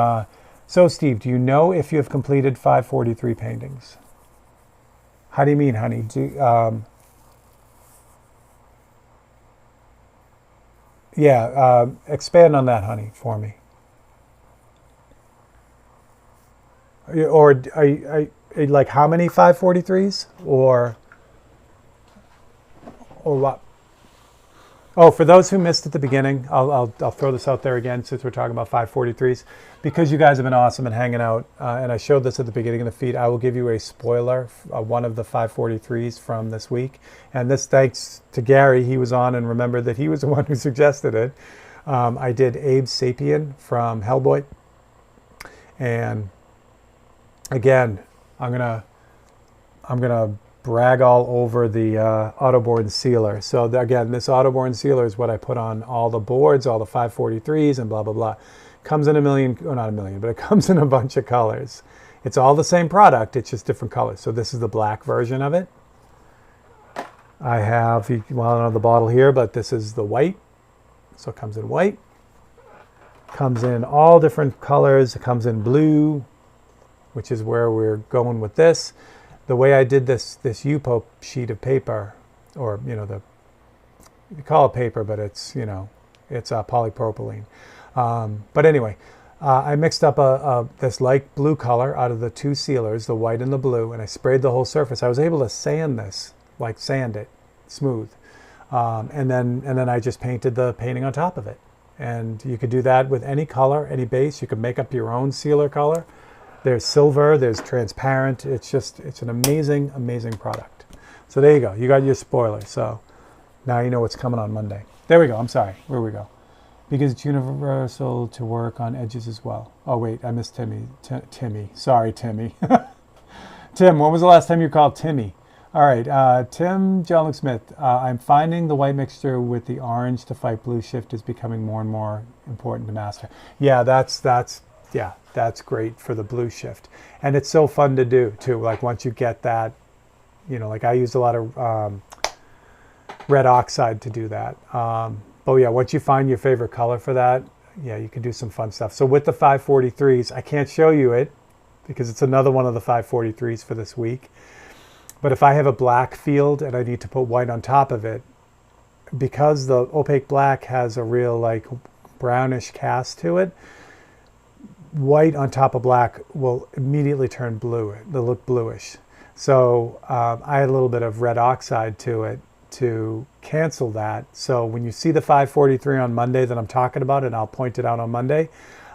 so Steve, do you know if you have completed 543 paintings? How do you mean, honey? Expand on that, honey, for me. Or are like how many 543s? Or what? Oh, for those who missed at the beginning, I'll throw this out there again since we're talking about 543s. Because you guys have been awesome and hanging out, and I showed this at the beginning of the feed, I will give you a spoiler, one of the 543s from this week. And this thanks to Gary. He was on and remembered that he was the one who suggested it. I did Abe Sapien from Hellboy. And again, I'm gonna brag all over the Autoborn sealer. So again, this Autoborn sealer is what I put on all the boards, all the 543s and blah, blah, blah. Comes in not a million, but it comes in a bunch of colors. It's all the same product, it's just different colors. So this is the black version of it. I have, well, I don't have the bottle here, but this is the white. So it comes in white. Comes in all different colors. It comes in blue, which is where we're going with this. The way I did this UPO sheet of paper, or you call it paper, but it's it's polypropylene. But anyway, I mixed up this light blue color out of the two sealers, the white and the blue, and I sprayed the whole surface. I was able to sand this, like sand it smooth, and then I just painted the painting on top of it. And you could do that with any color, any base. You could make up your own sealer color. There's silver, there's transparent. It's an amazing, amazing product. So there you go. You got your spoiler. So now you know what's coming on Monday. There we go. I'm sorry. Where we go? Because it's universal to work on edges as well. Oh, wait. I missed Timmy. Timmy. Sorry, Timmy. Tim, when was the last time you called Timmy? All right. Tim Jelinek-Smith. I'm finding the white mixture with the orange to fight blue shift is becoming more and more important to master. Yeah, that's great for the blue shift. And it's so fun to do, too. Like, once you get that, like I used a lot of red oxide to do that. But yeah, once you find your favorite color for that, yeah, you can do some fun stuff. So with the 543s, I can't show you it because it's another one of the 543s for this week. But if I have a black field and I need to put white on top of it, because the opaque black has a real like brownish cast to it, white on top of black will immediately turn blue. They'll look bluish. So I had a little bit of red oxide to it to cancel that. So when you see the 543 on Monday that I'm talking about, and I'll point it out on Monday,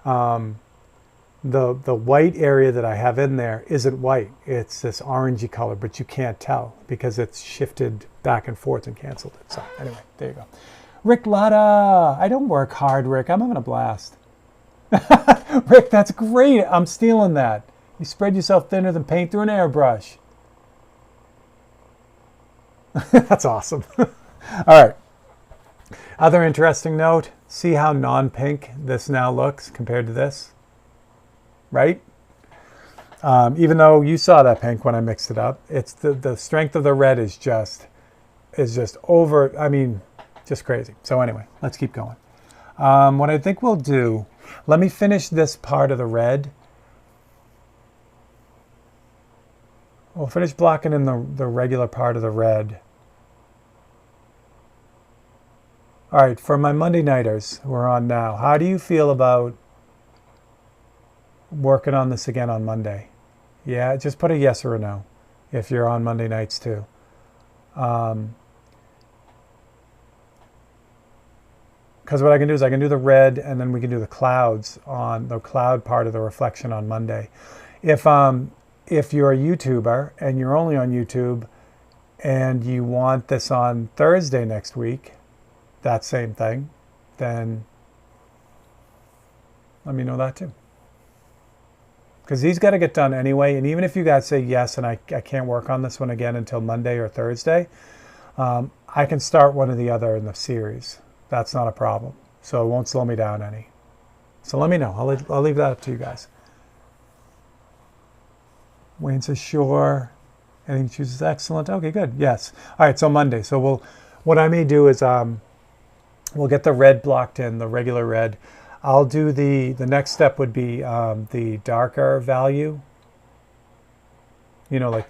the white area that I have in there isn't white. It's this orangey color, but you can't tell because it's shifted back and forth and canceled it. So anyway, there you go. Rick Latta. I don't work hard, Rick. I'm having a blast. Rick, that's great. I'm stealing that. You spread yourself thinner than paint through an airbrush. That's awesome. All right. Other interesting note, See how non-pink this now looks compared to this, right? Even though you saw that pink when I mixed it up, it's the strength of the red is just over. I mean, just crazy. So anyway, let's keep going. What I think we'll do, let me finish this part of the red. We'll finish blocking in the regular part of the red. All right, for my Monday nighters who are on now, how do you feel about working on this again on Monday? Yeah, just put a yes or a no if you're on Monday nights too. Because what I can do is I can do the red and then we can do the clouds on the cloud part of the reflection on Monday. If you're a YouTuber and you're only on YouTube and you want this on Thursday next week, that same thing, then let me know that too. Because these got to get done anyway. And even if you guys say yes and I can't work on this one again until Monday or Thursday, I can start one or the other in the series. That's not a problem. So it won't slow me down any. So let me know. I'll leave that up to you guys. Wayne says, sure. Anything you choose is excellent. Okay, good. Yes. All right, so Monday. So what I may do is we'll get the red blocked in, the regular red. I'll do the next step would be the darker value. You know, like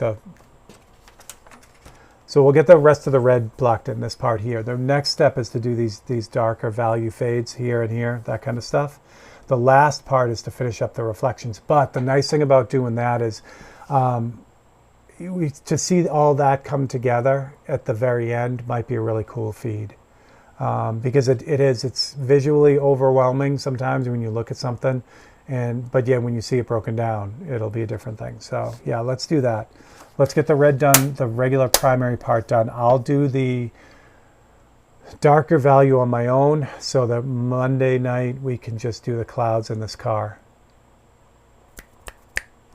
so we'll get the rest of the red blocked in this part here. The next step is to do these darker value fades here and here, that kind of stuff. The last part is to finish up the reflections. But the nice thing about doing that is to see all that come together at the very end might be a really cool feed. Because it's visually overwhelming sometimes when you look at something, but yeah, when you see it broken down, it'll be a different thing. So yeah, let's do that. Let's get the red done, the regular primary part done. I'll do the darker value on my own so that Monday night we can just do the clouds in this car.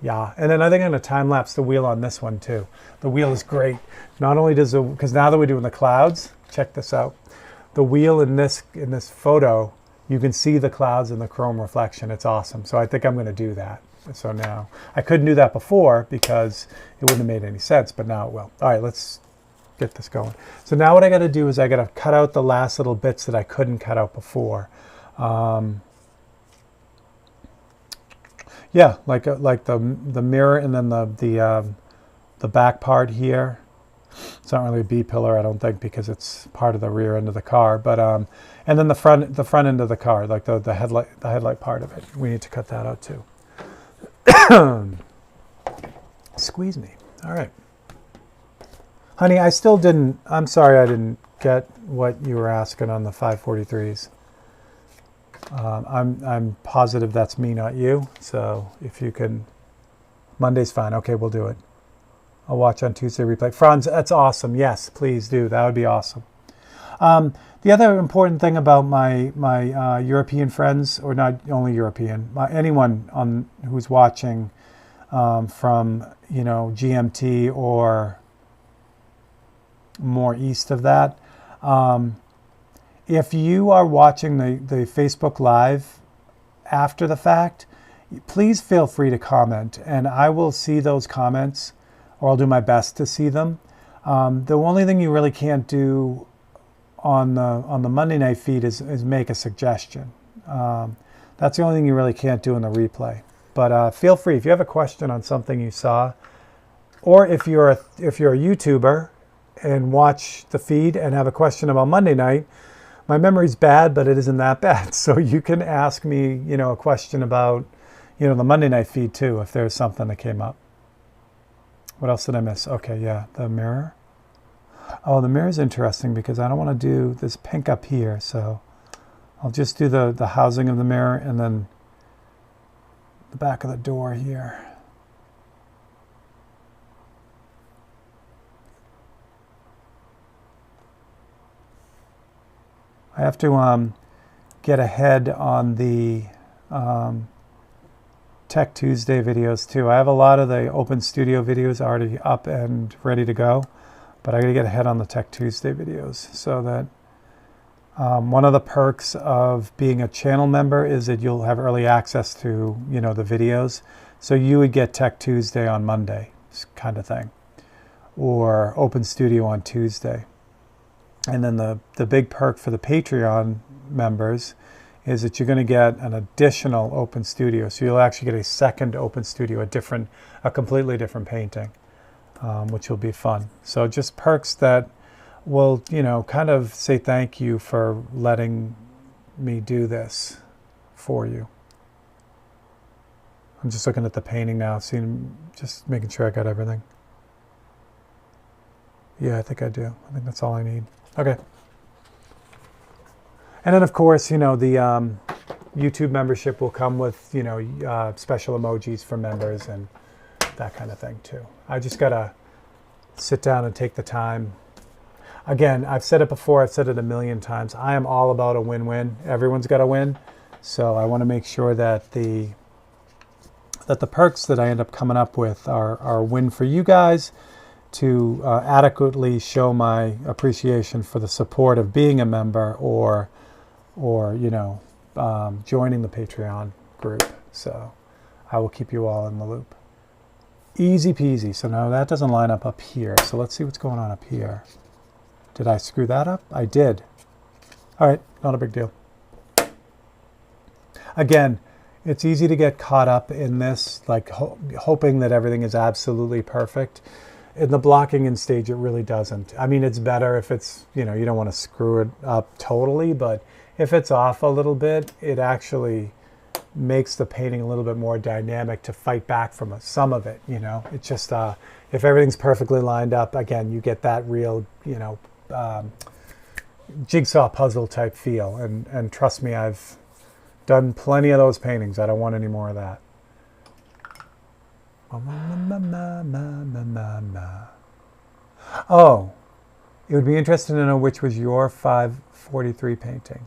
Yeah, and then I think I'm going to time lapse the wheel on this one too. The wheel is great. Not only does because now that we're doing the clouds, check this out. The wheel in this photo, you can see the clouds in the chrome reflection. It's awesome. So I think I'm going to do that. So now, I couldn't do that before because it wouldn't have made any sense, but now it will. All right, let's get this going. So now what I got to do is I got to cut out the last little bits that I couldn't cut out before. Yeah, like the mirror and then the back part here. It's not really a B-pillar, I don't think, because it's part of the rear end of the car. But and then the front end of the car, like the headlight part of it. We need to cut that out too. Squeeze me. All right, honey. I'm sorry I didn't get what you were asking on the 543s. I'm positive that's me, not you. So if you can, Monday's fine. Okay, we'll do it. I'll watch on Tuesday replay. Franz, that's awesome. Yes, please do. That would be awesome. The other important thing about my European friends, or not only European, anyone who's watching from GMT or more east of that, if you are watching the Facebook Live after the fact, please feel free to comment, and I will see those comments, or I'll do my best to see them. The only thing you really can't do on the Monday night feed is make a suggestion. That's the only thing you really can't do in the replay. But feel free, if you have a question on something you saw, or if you're a YouTuber and watch the feed and have a question about Monday night, my memory's bad, but it isn't that bad. So you can ask me, a question about, the Monday night feed too, if there's something that came up. What else did I miss? Okay, yeah, the mirror. Oh, the mirror is interesting because I don't want to do this pink up here, so I'll just do the housing of the mirror and then the back of the door here. I have to get ahead on the Tech Tuesday videos too. I have a lot of the Open Studio videos already up and ready to go, but I got to get ahead on the Tech Tuesday videos so that One of the perks of being a channel member is that you'll have early access to, the videos. So you would get Tech Tuesday on Monday, kind of thing, or Open Studio on Tuesday. And then the big perk for the Patreon members is that you're going to get an additional Open Studio. So you'll actually get a second Open Studio, a completely different painting, which will be fun. So just perks that will, kind of say thank you for letting me do this for you. I'm just looking at the painting now, just making sure I got everything. Yeah, I think I do. I think that's all I need. Okay. And then, of course, the YouTube membership will come with, special emojis for members and that kind of thing, too. I just got to sit down and take the time. Again, I've said it before. I've said it a million times. I am all about a win-win. Everyone's got to win. So I want to make sure that the perks that I end up coming up with are a win for you guys, to adequately show my appreciation for the support of being a member or joining the Patreon group. So I will keep you all in the loop. Easy peasy. So now that doesn't line up here. So let's see what's going on up here. Did I screw that up? I did. All right, not a big deal. Again, it's easy to get caught up in this, like hoping that everything is absolutely perfect. In the blocking in stage, it really doesn't. I mean, it's better if it's, you don't want to screw it up totally, but if it's off a little bit, it actually makes the painting a little bit more dynamic to fight back from some of it, It's just, if everything's perfectly lined up, again, you get that real, jigsaw puzzle type feel. And trust me, I've done plenty of those paintings. I don't want any more of that. Oh, it would be interesting to know which was your 543 painting.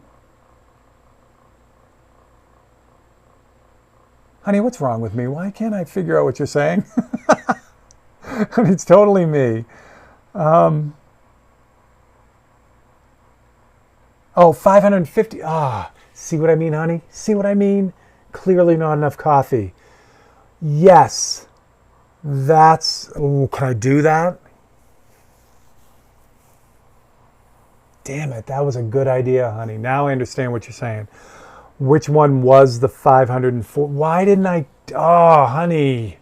Honey, what's wrong with me? Why can't I figure out what you're saying? I mean, it's totally me. Oh, 550. See what I mean, honey? See what I mean? Clearly not enough coffee. Yes. Can I do that? Damn it, that was a good idea, honey. Now I understand what you're saying. Which one was the 504? Why didn't I? Oh, honey.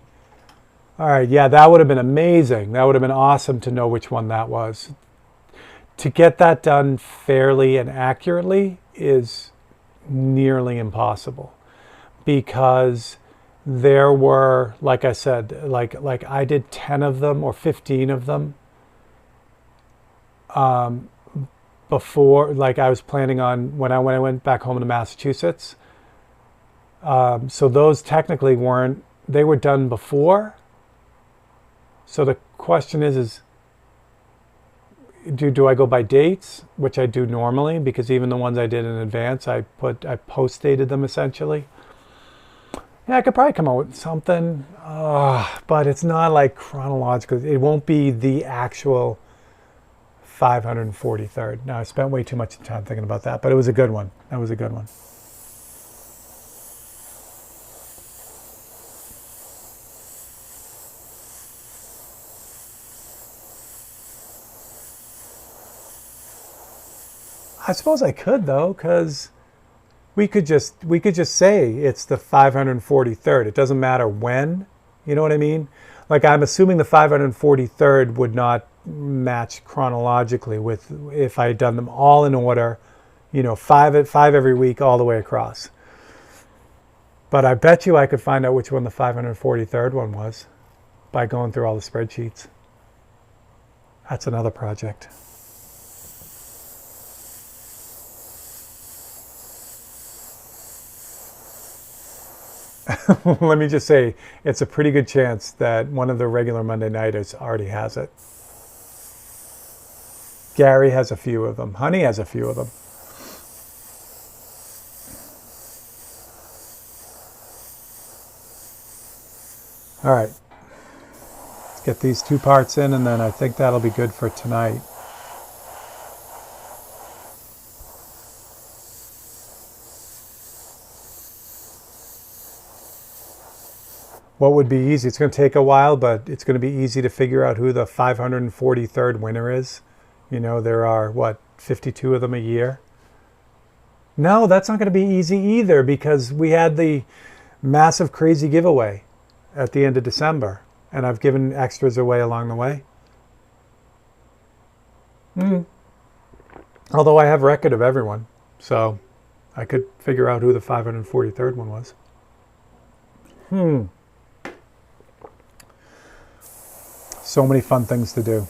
All right, yeah, that would have been amazing. That would have been awesome to know which one that was. To get that done fairly and accurately is nearly impossible, because there were, like I said, like I did 10 of them or 15 of them before, like I was planning on when I went back home to Massachusetts. So those technically they were done before. So the question is do I go by dates, which I do normally, because even the ones I did in advance, I post dated them essentially. Yeah, I could probably come up with something, but it's not like chronological. It won't be the actual 543rd. Now, I spent way too much time thinking about that, but it was a good one. That was a good one. I suppose I could, though, because we could just say it's the 543rd. It doesn't matter when. You know what I mean? Like, I'm assuming the 543rd would not match chronologically with if I had done them all in order, five every week all the way across. But I bet you I could find out which one the 543rd one was by going through all the spreadsheets. That's another project. Let me just say, it's a pretty good chance that one of the regular Monday Nighters already has it. Gary has a few of them. Honey has a few of them. All right. Let's get these two parts in, and then I think that'll be good for tonight. What would be easy? It's going to take a while, but it's going to be easy to figure out who the 543rd winner is. You know, there are, what, 52 of them a year? No, that's not going to be easy either, because we had the massive crazy giveaway at the end of December, and I've given extras away along the way. Although I have record of everyone, so I could figure out who the 543rd one was. So many fun things to do.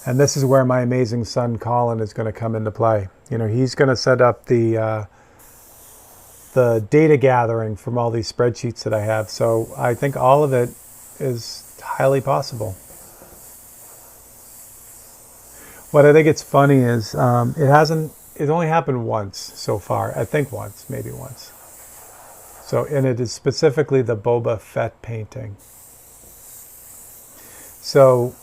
And this is where my amazing son Colin is going to come into play. You know, he's going to set up the data gathering from all these spreadsheets that I have. So I think all of it is highly possible. What I think it's funny is it only happened once so far. I think once, maybe once. So, and it is specifically the Boba Fett painting. So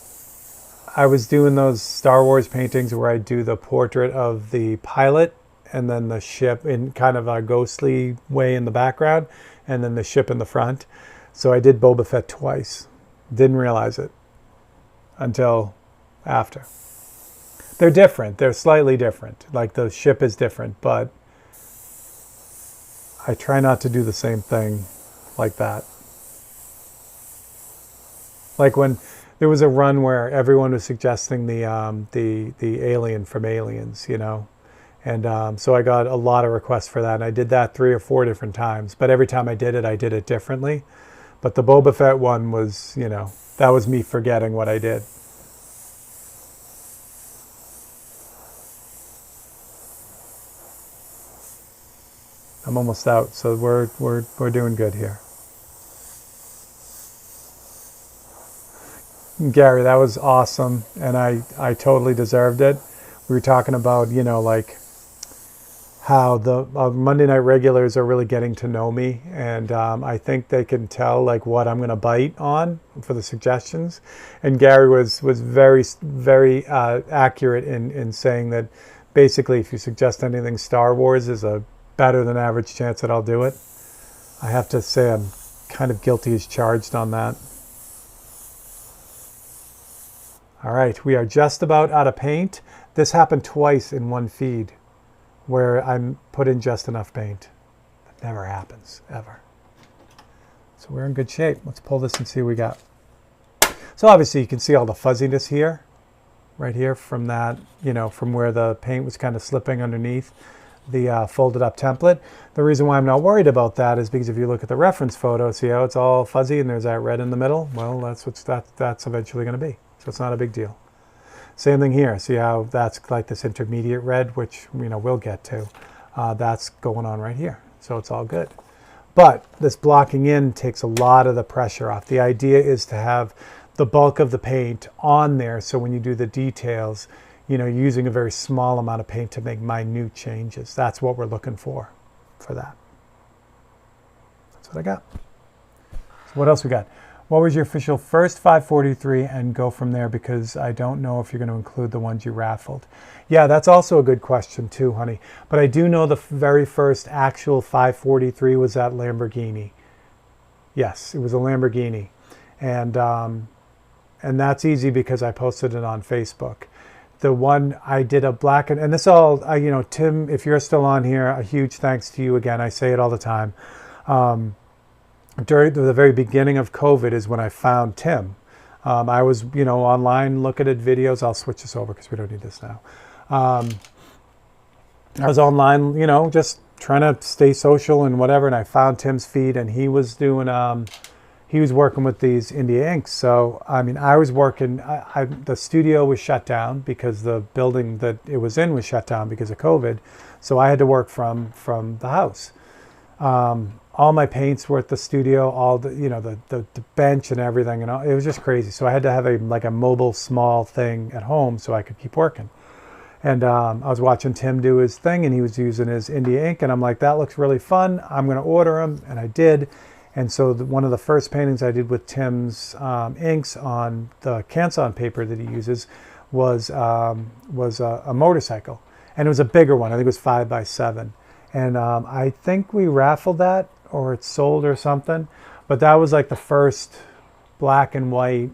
I was doing those Star Wars paintings where I do the portrait of the pilot and then the ship in kind of a ghostly way in the background, and then the ship in the front. So I did Boba Fett twice. Didn't realize it until after. They're different. They're slightly different. Like the ship is different, but I try not to do the same thing like that. Like when there was a run where everyone was suggesting the alien from Aliens, you know, and so I got a lot of requests for that, and I did that 3 or 4 different times. But every time I did it differently. But the Boba Fett one was, you know, that was me forgetting what I did. I'm almost out, so we're doing good here. Gary, that was awesome, and I totally deserved it. We were talking about, you know, like how the Monday Night regulars are really getting to know me, and I think they can tell like what I'm going to bite on for the suggestions. And Gary was very, very accurate in saying that basically if you suggest anything Star Wars is a better than average chance that I'll do it. I have to say I'm kind of guilty as charged on that. All right, we are just about out of paint. This happened twice in one feed where I'm put in just enough paint. That never happens, ever. So we're in good shape. Let's pull this and see what we got. So obviously you can see all the fuzziness here, right here from that, you know, from where the paint was kind of slipping underneath the folded up template. The reason why I'm not worried about that is because if you look at the reference photo, see how it's all fuzzy and there's that red in the middle? Well, that's eventually going to be. So it's not a big deal. Same thing here. See how that's like this intermediate red, which, you know, we'll get to. That's going on right here. So it's all good. But this blocking in takes a lot of the pressure off. The idea is to have the bulk of the paint on there, so when you do the details, you know, using a very small amount of paint to make minute changes. That's what we're looking for that. That's what I got. So what else we got? What was your official first 543, and go from there, because I don't know if you're going to include the ones you raffled. Yeah, that's also a good question too, honey. But I do know the very first actual 543 was that Lamborghini. Yes, it was a Lamborghini. And that's easy because I posted it on Facebook. The one I did a black and this all, you know, Tim, if you're still on here, a huge thanks to you again. I say it all the time. During the very beginning of COVID is when I found Tim. I was, you know, online looking at videos. I'll switch this over because we don't need this now. I was online, you know, just trying to stay social and whatever, and I found Tim's feed, and he was doing, he was working with these India inks. So, I mean, I was working, the studio was shut down because the building that it was in was shut down because of COVID. So I had to work from the house. All my paints were at the studio, all the, you know, the bench and everything, and all, it was just crazy. So I had to have a mobile small thing at home so I could keep working. And I was watching Tim do his thing, and he was using his India ink, and I'm like, that looks really fun. I'm going to order them, and I did. And so one of the first paintings I did with Tim's inks on the Canson paper that he uses was a motorcycle, and it was a bigger one. I think it was 5x7. And I think we raffled that, or it's sold or something. But that was like the first black and white,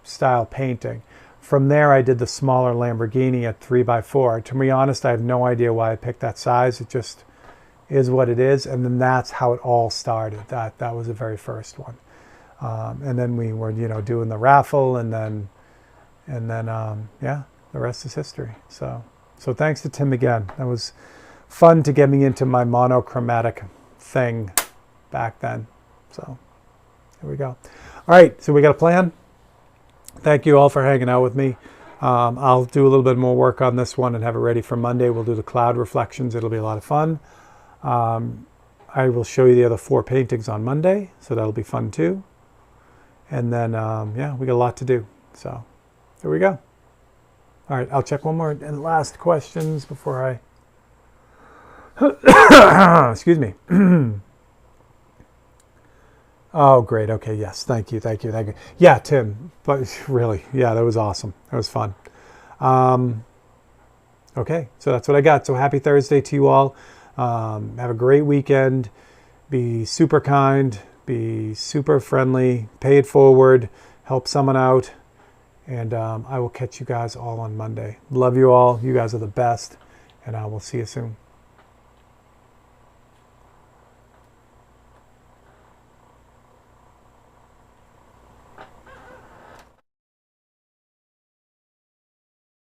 style painting. From there, I did the smaller Lamborghini at 3x4. To be honest, I have no idea why I picked that size. It just is what it is. And then that's how it all started. That was the very first one. And then we were, doing the raffle, and then the rest is history. So thanks to Tim again. That was fun to get me into my monochromatic thing back then. So here we go. All right, so we got a plan. Thank you all for hanging out with me. I'll do a little bit more work on this one and have it ready for Monday. We'll do the cloud reflections. It'll be a lot of fun. I will show you the other 4 paintings on Monday, so that'll be fun too. And then, we got a lot to do. So there we go. All right, I'll check one more and last questions before I... Excuse me. Oh, great. Okay, yes. Thank you. Yeah, Tim. But really, yeah, that was awesome. That was fun. Okay, so that's what I got. So happy Thursday to you all. Have a great weekend. Be super kind. Be super friendly. Pay it forward. Help someone out. And I will catch you guys all on Monday. Love you all. You guys are the best. And I will see you soon.